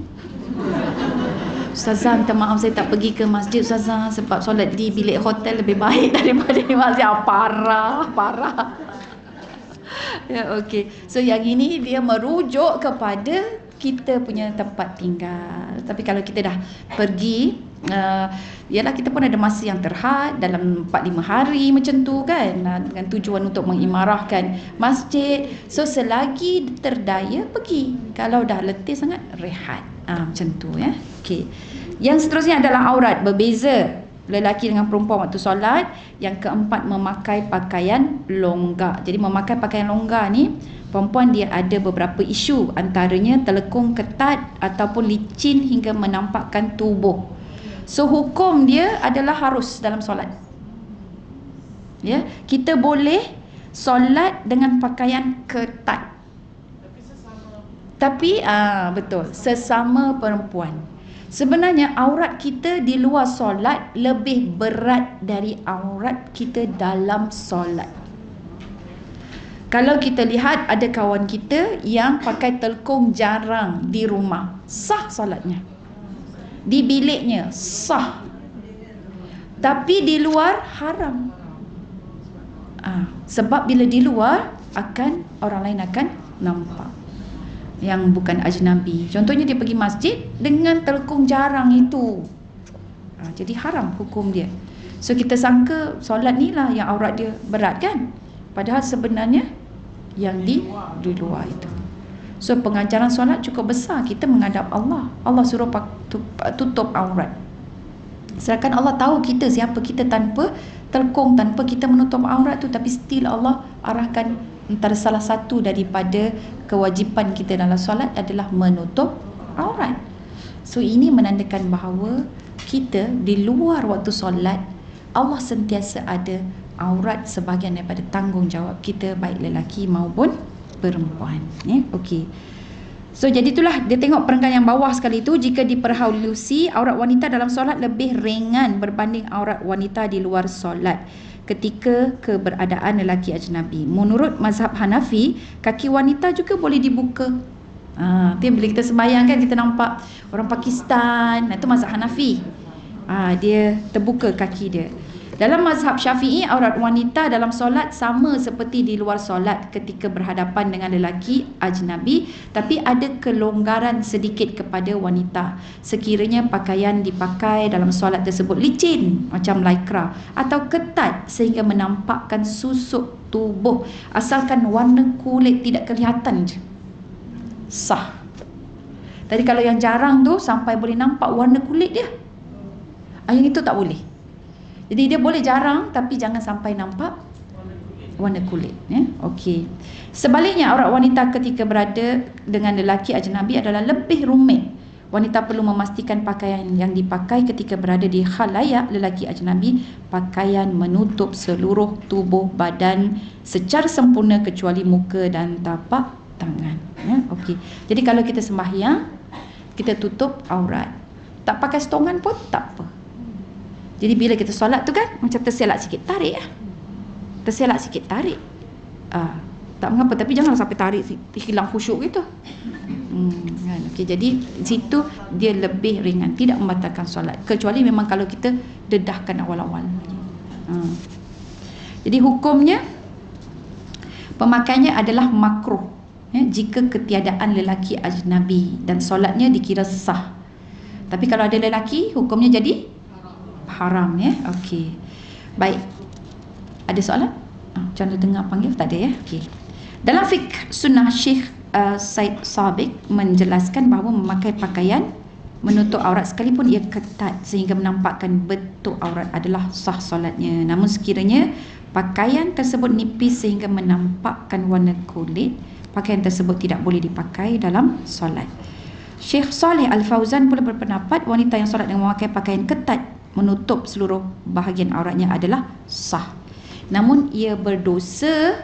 Ustazah minta maaf saya tak pergi ke masjid Ustazah sebab solat di bilik hotel lebih baik daripada di masjid. Parah. Ya, okey. So yang ini dia merujuk kepada kita punya tempat tinggal. Tapi kalau kita dah pergi, ialah kita pun ada masa yang terhad dalam 4-5 hari macam tu kan, dengan tujuan untuk mengimarahkan masjid. So selagi terdaya pergi, kalau dah letih sangat rehat. Macam tu ya. Okey. Yang seterusnya adalah aurat, berbeza lelaki dengan perempuan waktu solat. Yang keempat, memakai pakaian longgar. Jadi memakai pakaian longgar ni, perempuan dia ada beberapa isu, antaranya telekung ketat ataupun licin hingga menampakkan tubuh. So hukum dia adalah harus dalam solat. Ya, kita boleh solat dengan pakaian ketat. Tapi betul, sesama perempuan. Sebenarnya aurat kita di luar solat lebih berat dari aurat kita dalam solat. Kalau kita lihat ada kawan kita yang pakai telekung jarang di rumah, sah solatnya. Di biliknya sah. Tapi di luar haram. Sebab bila di luar orang lain akan nampak yang bukan ajnabi. Contohnya dia pergi masjid dengan telkung jarang itu, jadi haram hukum dia. So kita sangka solat ni lah yang aurat dia berat kan, padahal sebenarnya yang di luar itu. So pengajaran solat cukup besar, kita menghadap Allah. Allah suruh tutup aurat, sedangkan Allah tahu kita siapa kita tanpa telkung, tanpa kita menutup aurat tu, tapi still Allah arahkan antara salah satu daripada kewajipan kita dalam solat adalah menutup aurat. So ini menandakan bahawa kita di luar waktu solat, Allah sentiasa ada aurat sebahagian daripada tanggungjawab kita, baik lelaki maupun perempuan. Okey. So jadi itulah dia tengok perenggan yang bawah sekali itu, jika diperhalusi aurat wanita dalam solat lebih ringan berbanding aurat wanita di luar solat ketika keberadaan lelaki ajnabi. Menurut mazhab Hanafi, kaki wanita juga boleh dibuka. Bila kita sembahyang kan, kita nampak orang Pakistan, itu mazhab Hanafi. Dia terbuka kaki dia. Dalam mazhab Syafi'i, aurat wanita dalam solat sama seperti di luar solat ketika berhadapan dengan lelaki ajnabi, tapi ada kelonggaran sedikit kepada wanita sekiranya pakaian dipakai dalam solat tersebut licin macam lycra atau ketat sehingga menampakkan susuk tubuh, asalkan warna kulit tidak kelihatan je, sah. Tadi kalau yang jarang tu sampai boleh nampak warna kulit dia, yang itu tak boleh. Jadi dia boleh jarang tapi jangan sampai nampak warna kulit. Okey. Sebaliknya, aurat wanita ketika berada dengan lelaki ajnabi adalah lebih rumit. Wanita perlu memastikan pakaian yang dipakai ketika berada di khalayak lelaki ajnabi, pakaian menutup seluruh tubuh badan secara sempurna kecuali muka dan tapak tangan. Okey. Jadi kalau kita sembahyang, kita tutup aurat. Tak pakai setongan pun tak apa. Jadi bila kita solat tu kan, macam terselak sikit, tarik lah. Terselak sikit, tarik. Tak mengapa, tapi jangan sampai tarik hilang khusyuk gitu. Okay, jadi situ dia lebih ringan, tidak membatalkan solat. Kecuali memang kalau kita dedahkan awal-awal. Jadi hukumnya, pemakaiannya adalah makruh jika ketiadaan lelaki ajnabi dan solatnya dikira sah. Tapi kalau ada lelaki, hukumnya jadi haram. Okey. Baik. Ada soalan? Jangan dengar panggil, tak ada okey. Dalam fiqh sunnah, Syekh Said Sabiq menjelaskan bahawa memakai pakaian menutup aurat sekalipun ia ketat sehingga menampakkan bentuk aurat adalah sah solatnya. Namun sekiranya pakaian tersebut nipis sehingga menampakkan warna kulit, pakaian tersebut tidak boleh dipakai dalam solat. Syekh Saleh Al-Fauzan pula berpendapat wanita yang solat dengan memakai pakaian ketat menutup seluruh bahagian auratnya adalah sah. Namun ia berdosa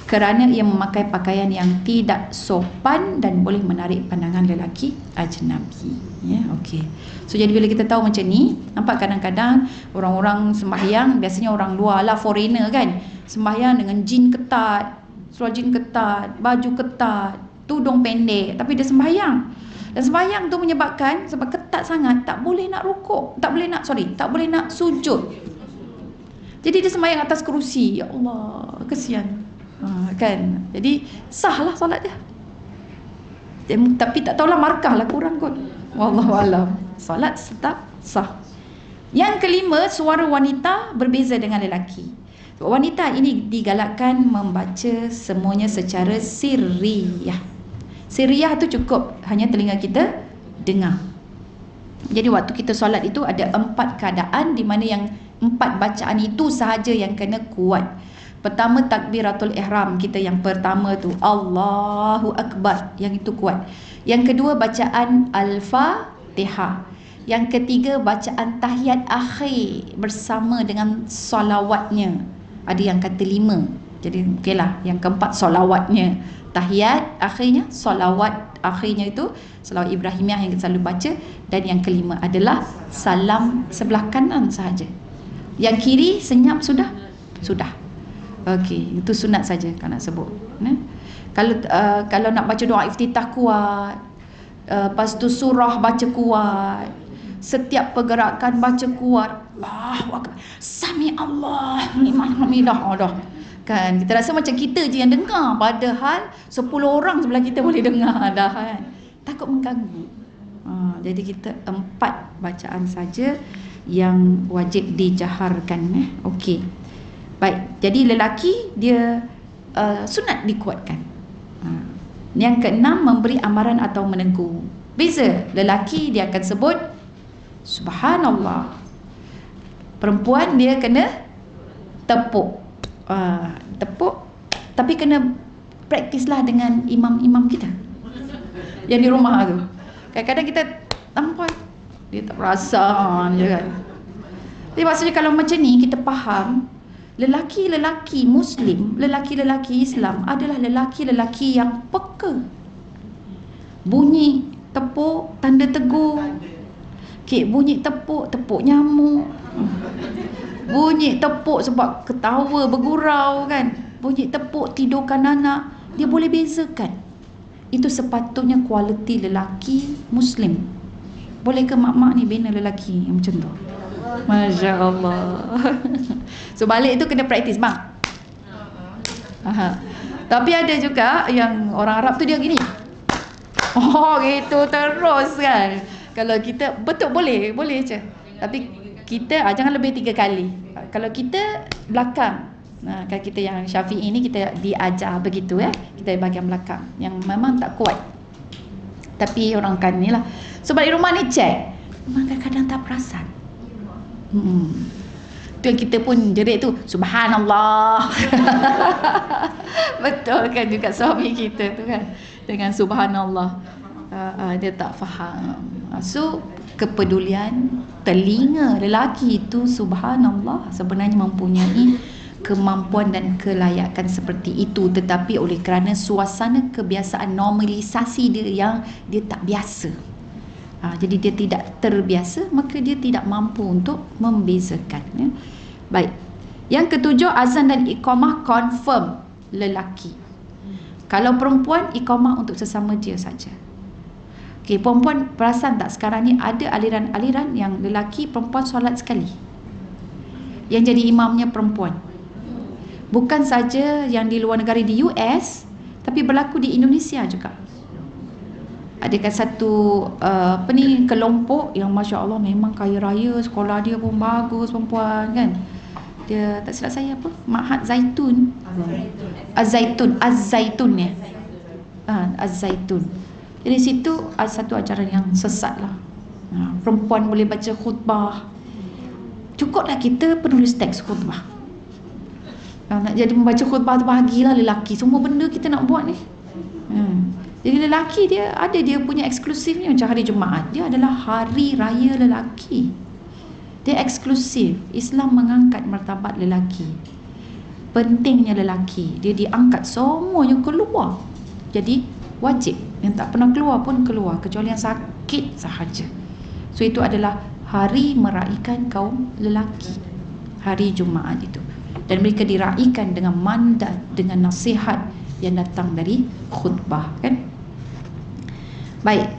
kerana ia memakai pakaian yang tidak sopan dan boleh menarik pandangan lelaki ajnabi. Okey. So jadi bila kita tahu macam ni, nampak kadang-kadang orang-orang sembahyang, biasanya orang luar lah, foreigner kan, sembahyang dengan jin ketat, seluar jin ketat, baju ketat, tudung pendek, tapi dia sembahyang. Dan sembahyang tu menyebabkan, sebab ketat sangat, tak boleh nak rukuk, tak boleh nak sujud. Jadi dia sembahyang atas kerusi. Ya Allah, kesian. Kan? Jadi sahlah solat dia. Tapi tak tahulah markah lah kurang kot. Wallahualam. Solat tetap sah. Yang kelima, suara wanita berbeza dengan lelaki. Wanita ini digalakkan membaca semuanya secara sirriyah. Sirriyah tu cukup hanya telinga kita dengar. Jadi waktu kita solat itu ada 4 keadaan di mana yang 4 bacaan itu sahaja yang kena kuat. Pertama, takbiratul ihram kita yang pertama tu, Allahu Akbar, yang itu kuat. Yang kedua, bacaan Al-Fatihah. Yang ketiga, bacaan tahiyat akhir bersama dengan solawatnya. Ada yang kata 5. Jadi okeylah, yang keempat solawatnya. Tahiyat akhirnya, solawat akhirnya itu salawat Ibrahimiyah yang kita selalu baca. Dan yang kelima adalah salam sebelah kanan sahaja. Yang kiri senyap sudah? Sudah. Okey, itu sunat saja kalau nak sebut. Kalau nak baca doa iftitah kuat, lepas tu surah baca kuat, setiap pergerakan baca kuat, Allahu Akbar, Sami Allah liman hamidah, dah. Kan kita rasa macam kita je yang dengar, padahal 10 orang sebelah kita boleh dengar dah kan. Takut mengganggu. Jadi kita 4 bacaan saja yang wajib dijaharkan. Okey. Baik, jadi lelaki dia sunat dikuatkan. Yang keenam, memberi amaran atau menegur. Beza, lelaki dia akan sebut subhanallah. Perempuan dia kena tepuk. Tepuk, tapi kena praktislah dengan imam-imam kita yang di rumah tu. Kadang-kadang kita nampak dia tak perasan je kan. Jadi maksudnya kalau macam ni kita faham, lelaki-lelaki Muslim, lelaki-lelaki Islam adalah lelaki-lelaki yang peka. Bunyi tepuk, tanda tegur. Bunyi tepuk, tepuk nyamuk. Bunyi tepuk sebab ketawa, bergurau kan. Bunyi tepuk, tidurkan anak. Dia boleh bezakan. Itu sepatutnya kualiti lelaki Muslim. Boleh ke mak-mak ni bina lelaki yang macam tu? Masya Allah. So balik tu kena praktis bang. Tapi ada juga yang orang Arab tu dia gini. Oh gitu terus kan. Kalau kita betul boleh je. Tapi kita jangan lebih 3 kali. Kalau kita belakang, kalau kita yang Syafi'i ni kita diajar begitu ya. Kita bahagian belakang yang memang tak kuat. Tapi orang kan ni lah. So balik rumah ni check. Memang kadang-kadang tak perasan. Tu yang kita pun jerit tu subhanallah. Betul kan juga suami kita tu kan, dengan subhanallah. Dia tak faham. So kepedulian telinga lelaki itu subhanallah sebenarnya mempunyai kemampuan dan kelayakan seperti itu, tetapi oleh kerana suasana kebiasaan normalisasi dia yang dia tak biasa, jadi dia tidak terbiasa, maka dia tidak mampu untuk membezakan ya. Baik, yang ketujuh, azan dan iqamah confirm lelaki. Kalau perempuan, iqamah untuk sesama dia saja. Okey, perempuan perasan tak sekarang ni ada aliran-aliran yang lelaki perempuan solat sekali, yang jadi imamnya perempuan. Bukan saja yang di luar negara di US, tapi berlaku di Indonesia juga. Ada satu kelompok yang Masya Allah memang kaya raya, sekolah dia pun bagus, perempuan kan. Dia tak silap saya apa? Ma'had Zaitun. Az-Zaitun ya. Az-Zaitun. Jadi situ ada satu ajaran yang sesat lah. Perempuan boleh baca khutbah. Cukuplah kita penulis teks khutbah. Nak jadi membaca khutbah tu bahagilah lelaki. Semua benda kita nak buat ni. Jadi lelaki dia ada dia punya eksklusifnya. Macam hari Jumaat, dia adalah hari raya lelaki. Dia eksklusif. Islam mengangkat martabat lelaki. Pentingnya lelaki. Dia diangkat semuanya keluar. Jadi wajib. Yang tak pernah keluar pun keluar, kecuali yang sakit sahaja. So itu adalah hari meraihkan kaum lelaki, hari Jumaat itu. Dan mereka diraikan dengan mandat, dengan nasihat yang datang dari khutbah kan. Baik,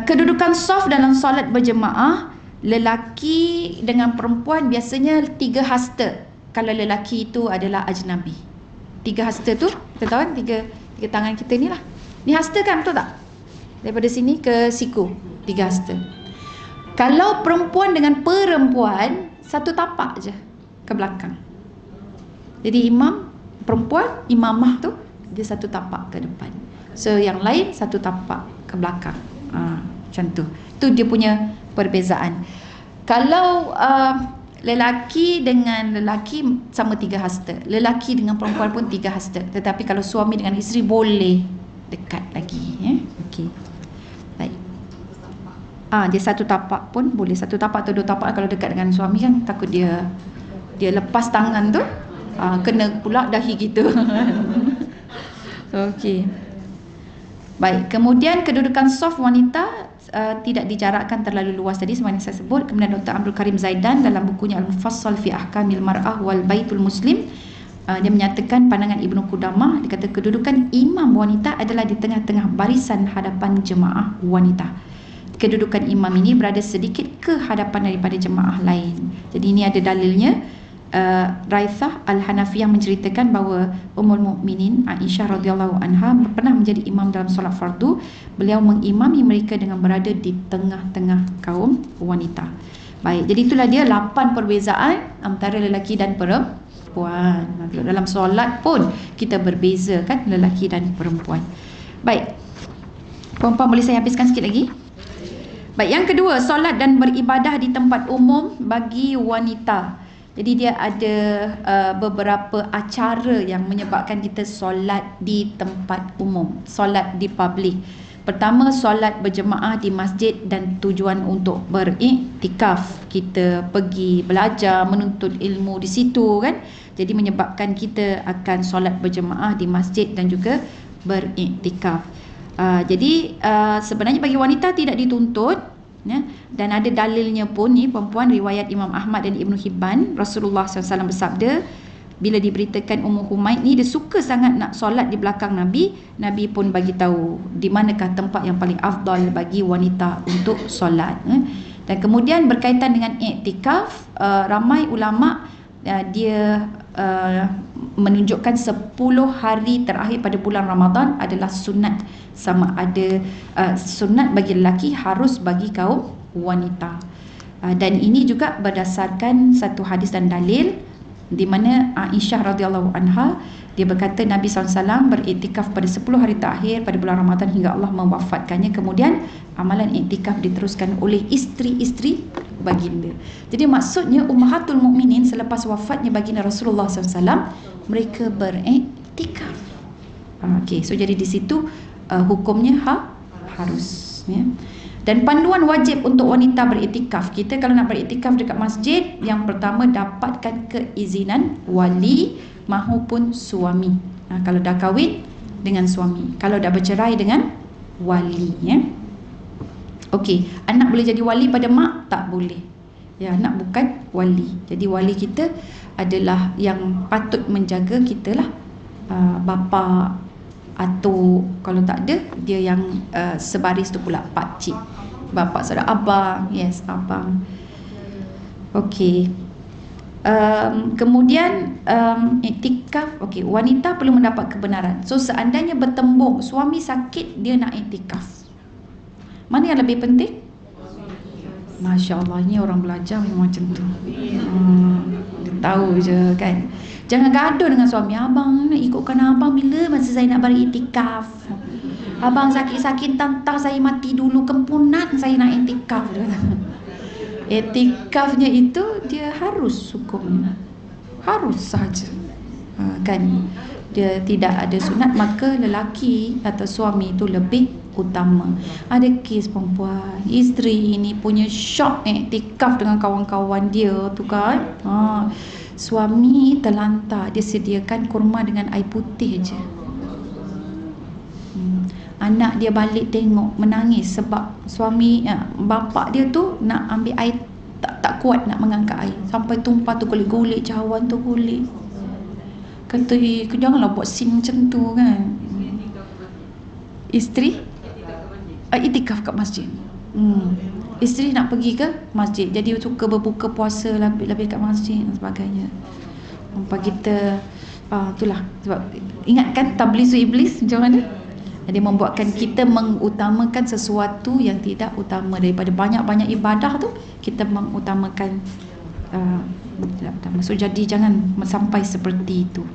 kedudukan saf dalam solat berjemaah, lelaki dengan perempuan biasanya 3 hasta. Kalau lelaki itu adalah ajnabi, 3 hasta tu kita tahu kan, 3 tangan kita ni lah. Ni hasta kan, betul tak? Daripada sini ke siku, 3 hasta. Kalau perempuan dengan perempuan, 1 tapak je ke belakang. Jadi imam perempuan, imamah tu dia 1 tapak ke depan. So yang lain 1 tapak ke belakang. Macam tu. Tu dia punya perbezaan. Kalau lelaki dengan lelaki sama 3 hasta. Lelaki dengan perempuan pun 3 hasta. Tetapi kalau suami dengan isteri boleh dekat lagi ya. Okey. Baik. Dia 1 tapak pun boleh, 1 tapak atau 2 tapak. Kalau dekat dengan suami kan takut dia lepas tangan tu, kena pula dahi kita. Okey. Baik, kemudian kedudukan saf wanita tidak dijarakkan terlalu luas tadi sebagaimana saya sebut. Kemudian Dr. Abdul Karim Zaidan dalam bukunya Al-Mufassal fi Ahkamil Mar'ah wal Baitul Muslim, dia menyatakan pandangan Ibnu Qudamah. Dia kata kedudukan imam wanita adalah di tengah-tengah barisan hadapan jemaah wanita. kedudukan imam ini berada sedikit ke hadapan daripada jemaah lain. Jadi ini ada dalilnya. Raithah Al-Hanafiyah menceritakan bahawa Ummul Mukminin Aisyah radhiyallahu anha pernah menjadi imam dalam solat fardu. Beliau mengimami mereka dengan berada di tengah-tengah kaum wanita. Baik, jadi itulah dia 8 perbezaan antara lelaki dan perempuan. Dalam solat pun kita berbeza kan, lelaki dan perempuan. Baik, perempuan boleh saya habiskan sikit lagi? Baik, yang kedua, solat dan beribadah di tempat umum bagi wanita. Jadi dia ada beberapa acara yang menyebabkan kita solat di tempat umum, solat di publik. Pertama, solat berjemaah di masjid dan tujuan untuk beriktikaf. Kita pergi belajar, menuntut ilmu di situ kan. Jadi menyebabkan kita akan solat berjemaah di masjid dan juga beriktikaf. Jadi sebenarnya bagi wanita tidak dituntut, ya, dan ada dalilnya pun ni perempuan, riwayat Imam Ahmad dan Ibnu Hibban. Rasulullah SAW bersabda, bila diberitakan Ummu Humaid ni dia suka sangat nak solat di belakang Nabi, Nabi pun bagi tahu di manakah tempat yang paling afdal bagi wanita untuk solat. Dan kemudian berkaitan dengan iktikaf, ramai ulama dia menunjukkan 10 hari terakhir pada bulan Ramadan adalah sunat. Sama ada sunat bagi lelaki, harus bagi kaum wanita. Dan ini juga berdasarkan satu hadis dan dalil di mana Aisyah radhiyallahu anha dia berkata Nabi SAW beriktikaf pada 10 hari terakhir pada bulan Ramadan hingga Allah mewafatkannya. Kemudian amalan iktikaf diteruskan oleh isteri-isteri baginda. Jadi maksudnya Ummahatul Mukminin selepas wafatnya baginda Rasulullah SAW, mereka beriktikaf. Okey, so jadi di situ hukumnya harus, ya. Dan panduan wajib untuk wanita beriktikaf. Kita kalau nak beriktikaf dekat masjid, yang pertama dapatkan keizinan wali mahupun suami. Kalau dah kahwin dengan suami, kalau dah bercerai dengan wali, ya. Okey, anak boleh jadi wali pada mak? Tak boleh. Ya, anak bukan wali. Jadi wali kita adalah yang patut menjaga kita lah, bapa, atau kalau tak ada, dia yang sebaris tu pula pakcik, bapa saudara, abang. Yes, abang. Okey. Kemudian iktikaf. Okey, wanita perlu mendapat kebenaran. So seandainya bertembung, suami sakit, dia nak iktikaf, mana yang lebih penting? Masya Allah, ni orang belajar memang macam tu. Dia tahu je kan. Jangan gaduh dengan suami. Abang nak ikutkan abang bila masa saya nak beriktikaf. Abang sakit-sakit, tantang saya mati dulu, kempunan saya nak iktikaf. Iktikafnya itu dia harus hukumnya, harus sahaja, kan. Dia tidak ada sunat, maka lelaki atau suami itu lebih utama. Ada kes perempuan, isteri ini punya syok iktikaf dengan kawan-kawan dia tu kan. Suami terlantar, dia sediakan kurma dengan air putih je. Anak dia balik tengok, menangis sebab suami, bapak dia tu nak ambil air, tak kuat nak mengangkat air, sampai tumpah tu golek-golek cawan tu golek. Kata, janganlah buat scene macam tu kan. Isteri iktikaf kat masjid. Isteri nak pergi ke masjid, jadi suka berbuka puasa lebih kat masjid dan sebagainya. Nampak kita itulah sebab ingatkan tablisu iblis macam mana? Dia membuatkan kita mengutamakan sesuatu yang tidak utama. Daripada banyak-banyak ibadah tu, kita mengutamakan tidak utama. So jadi jangan sampai seperti itu.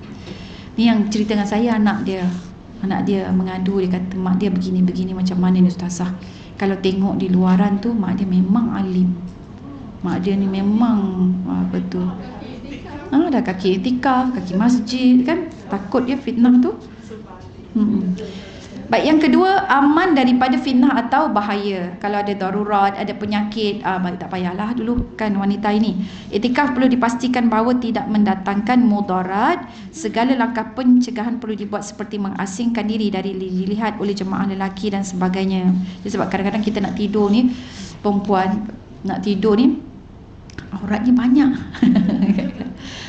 Ni yang cerita dengan saya, anak dia mengadu, dia kata mak dia begini-begini, macam mana ni ustazah. Kalau tengok di luaran tu, mak dia memang alim, mak dia ni memang apa tu, dah kaki iktikaf, kaki masjid kan. Takut dia fitnah tu. Baik, yang kedua, aman daripada fitnah atau bahaya. Kalau ada darurat, ada penyakit, tak payahlah dulu kan wanita ini. Iktikaf perlu dipastikan bahawa tidak mendatangkan mudarat. Segala langkah pencegahan perlu dibuat seperti mengasingkan diri dari dilihat oleh jemaah lelaki dan sebagainya. Sebab kadang-kadang kita nak tidur ni, perempuan nak tidur ni, auratnya banyak.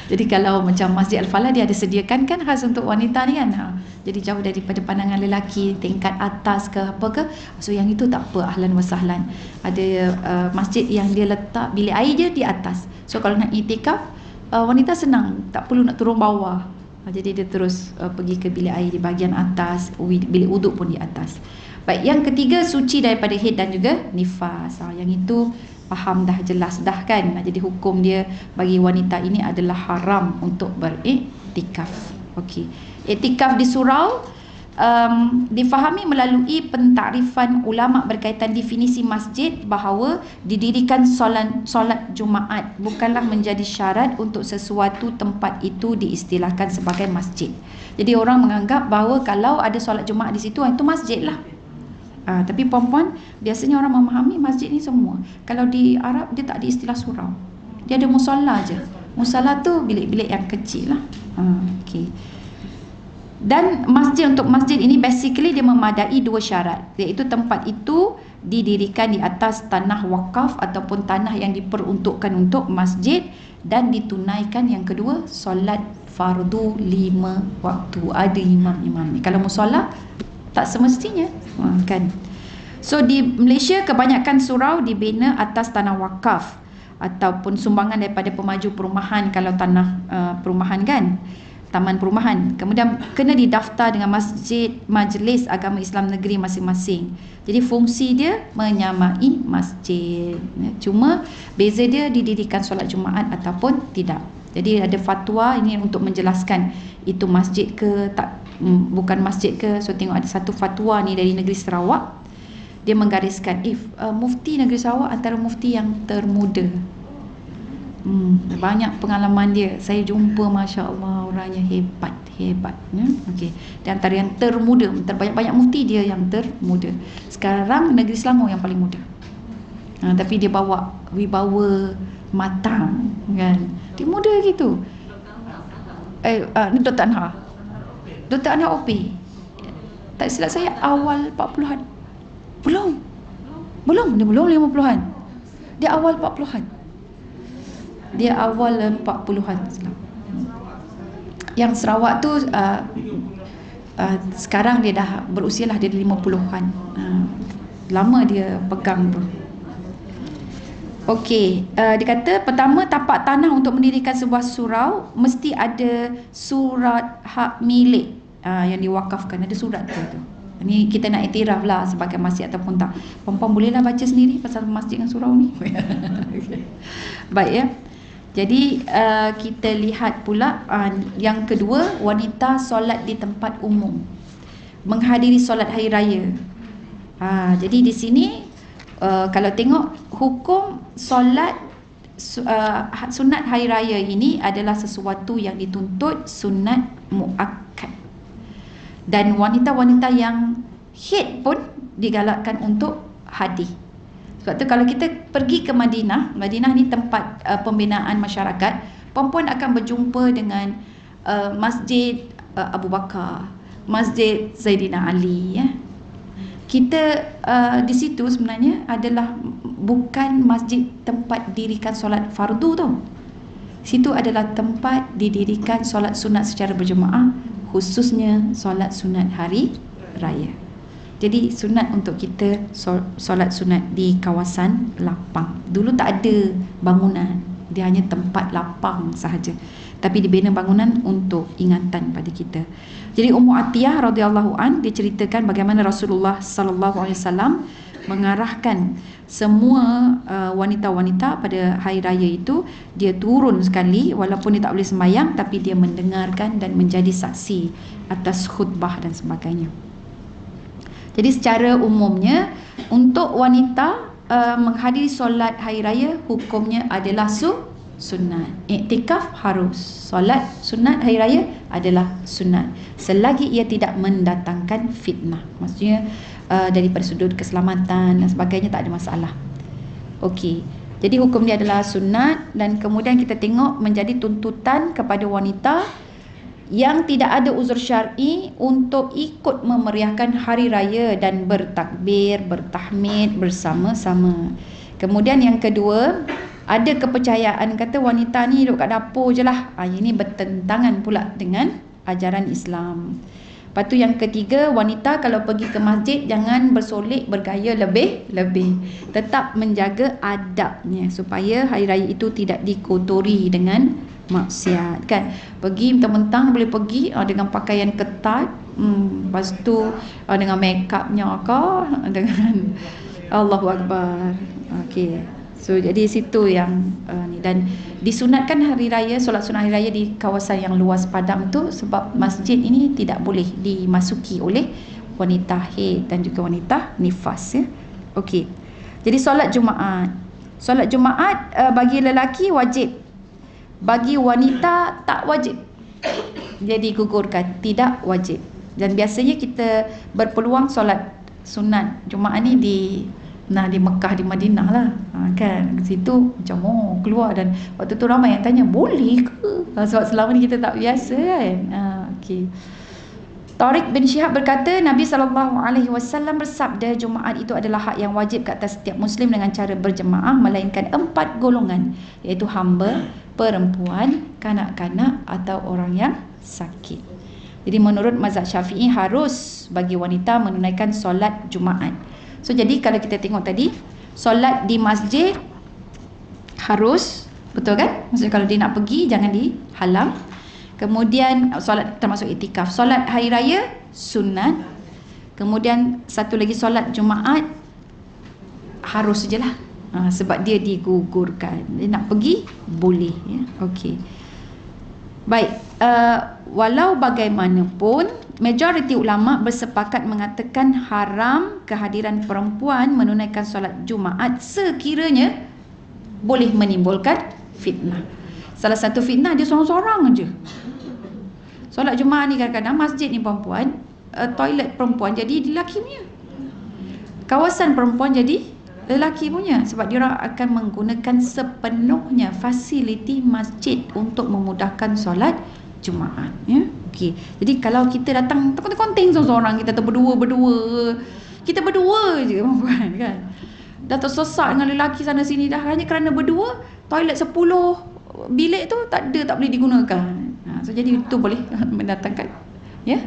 Jadi kalau macam Masjid Al-Falah, dia ada sediakan kan khas untuk wanita ni kan. jadi jauh daripada pandangan lelaki, tingkat atas ke apa ke. So yang itu tak apa, ahlan wa sahlan. Ada masjid yang dia letak bilik air je di atas. So kalau nak iktikaf, wanita senang, tak perlu nak turun bawah. Jadi dia terus pergi ke bilik air di bahagian atas, bilik wuduk pun di atas. Baik, yang ketiga, suci daripada haid dan juga nifas. Yang itu faham dah, jelas dah kan. Jadi hukum dia bagi wanita ini adalah haram untuk beriktikaf. Okey. Iktikaf di surau difahami melalui pentakrifan ulama berkaitan definisi masjid, bahawa didirikan solat Jumaat bukanlah menjadi syarat untuk sesuatu tempat itu diistilahkan sebagai masjid. Jadi orang menganggap bahawa kalau ada solat Jumaat di situ, itu masjid lah. Tapi perempuan, biasanya orang memahami masjid ni semua. Kalau di Arab, dia tak ada istilah surau. Dia ada musola je. Musola tu bilik-bilik yang kecil lah. Okay. Dan untuk masjid ini basically dia memadai dua syarat, iaitu tempat itu didirikan di atas tanah wakaf ataupun tanah yang diperuntukkan untuk masjid, dan ditunaikan yang kedua solat fardu 5 waktu, ada imam-imam. Kalau musola tak semestinya kan. So di Malaysia kebanyakan surau dibina atas tanah wakaf ataupun sumbangan daripada pemaju perumahan. Kalau tanah perumahan kan, taman perumahan, kemudian kena didaftar dengan masjid majlis agama Islam negeri masing-masing. Jadi fungsi dia menyamai masjid, cuma beza dia didirikan solat Jumaat ataupun tidak. Jadi ada fatwa ini untuk menjelaskan itu masjid ke tak, bukan masjid ke. So tengok ada satu fatwa ni dari negeri Sarawak, dia menggariskan mufti negeri Sarawak antara mufti yang termuda. Banyak pengalaman dia. Saya jumpa, Masya Allah, orangnya hebat ya? Okay. Di antara yang termuda, terbanyak-banyak mufti, dia yang termuda. Sekarang negeri Selangor yang paling muda. Tapi dia bawa wibawa matang kan. Dia muda gitu. Ni Dr. Anha. Dr. Anha OP. Tak silap saya awal 40-an. Dia belum 50-an. Dia awal 40-an. Dia awal 40-an. Yang Sarawak tu sekarang dia dah berusia lah, dia 50-an. Lama dia pegang tu. Okey, dia kata pertama, tapak tanah untuk mendirikan sebuah surau mesti ada surat hak milik yang diwakafkan, ada surat tu. Ni kita nak iktiraf lah sebagai masjid ataupun tak. Perempuan bolehlah baca sendiri pasal masjid dengan surau ni. Baik ya. Jadi kita lihat pula yang kedua, wanita solat di tempat umum, menghadiri solat hari raya. Jadi di sini kalau tengok hukum solat sunat hari raya ini adalah sesuatu yang dituntut sunat muakkad, dan wanita-wanita yang haid pun digalakkan untuk hadir. Sebab tu kalau kita pergi ke Madinah ni tempat pembinaan masyarakat, perempuan akan berjumpa dengan Masjid Abu Bakar, Masjid Zaidina Ali ya. Kita di situ sebenarnya adalah bukan masjid tempat dirikan solat fardu tau. Situ adalah tempat didirikan solat sunat secara berjemaah, khususnya solat sunat hari raya. Jadi sunat untuk kita solat sunat di kawasan lapang. Dulu tak ada bangunan, dia hanya tempat lapang sahaja, tapi dibina bangunan untuk ingatan pada kita. Jadi Ummu Atiyah radhiyallahu an, dia ceritakan bagaimana Rasulullah sallallahu alaihi wasallam mengarahkan semua wanita-wanita pada hari raya itu, dia turun sekali walaupun dia tak boleh sembahyang, tapi dia mendengarkan dan menjadi saksi atas khutbah dan sebagainya. Jadi secara umumnya untuk wanita menghadiri solat hari raya, hukumnya adalah sunat. Iktikaf harus, solat sunat hari raya adalah sunat, selagi ia tidak mendatangkan fitnah. Maksudnya daripada sudut keselamatan dan sebagainya tak ada masalah. Okey. Jadi hukum dia adalah sunat, dan kemudian kita tengok menjadi tuntutan kepada wanita yang tidak ada uzur syar'i untuk ikut memeriahkan hari raya dan bertakbir, bertahmid bersama-sama. Kemudian yang kedua, ada kepercayaan kata wanita ni duduk kat dapur je lah. Ini bertentangan pula dengan ajaran Islam. Lepas tu yang ketiga, wanita kalau pergi ke masjid jangan bersolek bergaya lebih-lebih. Tetap menjaga adabnya supaya hari raya itu tidak dikotori dengan maksiat kan. Pergi mentang-mentang boleh pergi dengan pakaian ketat, lepas tu dengan make upnya dengan Allahu Akbar. Okey. So jadi situ yang ni, dan disunatkan hari raya, solat sunat hari raya di kawasan yang luas padang tu sebab masjid ini tidak boleh dimasuki oleh wanita haid dan juga wanita nifas ya. Okey. Jadi solat Jumaat. Solat Jumaat bagi lelaki wajib. Bagi wanita tak wajib. Jadi gugurkan, tidak wajib. Dan biasanya kita berpeluang solat sunat Jumaat ni di Mekah, di Madinah lah, kan ke situ macam keluar, dan waktu tu ramai yang tanya boleh ke, sebab selama ni kita tak biasa kan. Okey. Tariq bin Syihab berkata Nabi SAW bersabda, Jumaat itu adalah hak yang wajib ke atas setiap Muslim dengan cara berjemaah, melainkan 4 golongan, iaitu hamba, perempuan, kanak-kanak atau orang yang sakit. Jadi menurut mazhab Syafi'i harus bagi wanita menunaikan solat Jumaat. So jadi kalau kita tengok tadi, solat di masjid harus, betul kan? Maksudnya kalau dia nak pergi jangan dihalang. Kemudian solat termasuk iktikaf. Solat hari raya sunat. Kemudian satu lagi solat Jumaat harus sajalah. Sebab dia digugurkan. Dia nak pergi boleh ya. Okey. Baik, walau bagaimanapun majoriti ulama bersepakat mengatakan haram kehadiran perempuan menunaikan solat Jumaat sekiranya boleh menimbulkan fitnah. Salah satu fitnah dia seorang-seorang aja. Solat Jumaat ni kadang-kadang masjid ni perempuan, toilet perempuan jadi lelaki punya, kawasan perempuan jadi lelaki punya, sebab dia orang akan menggunakan sepenuhnya fasiliti masjid untuk memudahkan solat Jumaat ya. Okey. Jadi kalau kita datang terkonting seorang-seorang, kita berdua, kita berdua je perempuan kan. Dah tersesat dengan lelaki sana sini dah, hanya kerana berdua, toilet 10 bilik tu tak boleh digunakan. So jadi itu boleh mendatangkan ya.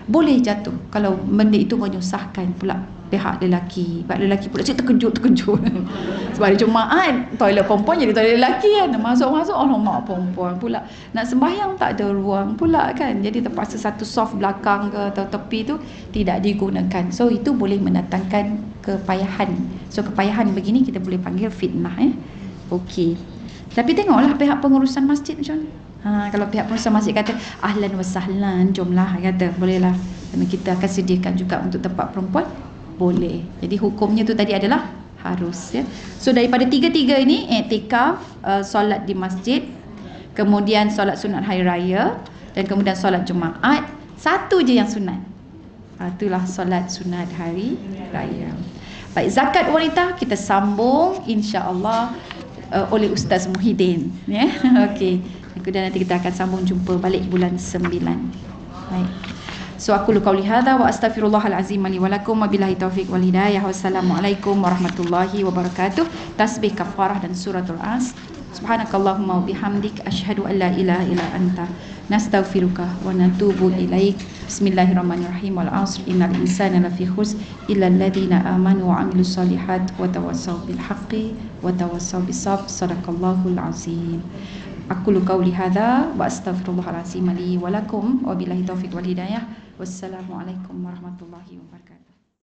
Boleh jatuh kalau benda itu menyusahkan pula pihak lelaki. Pihak lelaki pula terkejut. Sebab hari Jumaat toilet perempuan jadi toilet lelaki kan. Masuk mak perempuan pula. Nak sembahyang tak ada ruang pula kan. Jadi terpaksa satu soft belakang ke atau tepi tu tidak digunakan. So itu boleh mendatangkan kepayahan. So kepayahan begini kita boleh panggil fitnah Okey. Tapi tengoklah pihak pengurusan masjid macam mana. Kalau pihak pengurusan masjid kata ahlan wa sahlan, jomlah, kata bolehlah, kerana kita akan sediakan juga untuk tempat perempuan, boleh. Jadi hukumnya tu tadi adalah harus ya. So daripada tiga-tiga ini, iktikaf, solat di masjid, kemudian solat sunat hari raya, dan kemudian solat Jumaat, satu je yang sunat. Itulah solat sunat hari raya. Baik, zakat wanita kita sambung insya-Allah oleh Ustaz Muhyiddin ya. Okey. Kemudian nanti kita akan sambung jumpa balik bulan 9. Baik. So aku qauli hadza wa astaghfirullahal azim li wa lakum wa billahi taufiq wal hidayah. Wassalamualaikum warahmatullahi wabarakatuh. Tasbih kafarah dan suratul As. Subhanakallahumma wa bihamdik asyhadu an la ilaha illa anta nastaghfiruka wa natubu ilaik. Bismillahirrahmanirrahim. Wal 'asr innal insana lafi khusr illa alladziina amanu wa 'amilus solihat wa tawassaw bil haqqi wa tawassaw bis sabr. Shadaqallahul azim. Aku qauli hadza wa astaghfirullahal azim li wa lakum wa billahi taufiq wal hidayah. Wassalamualaikum warahmatullahi wabarakatuh.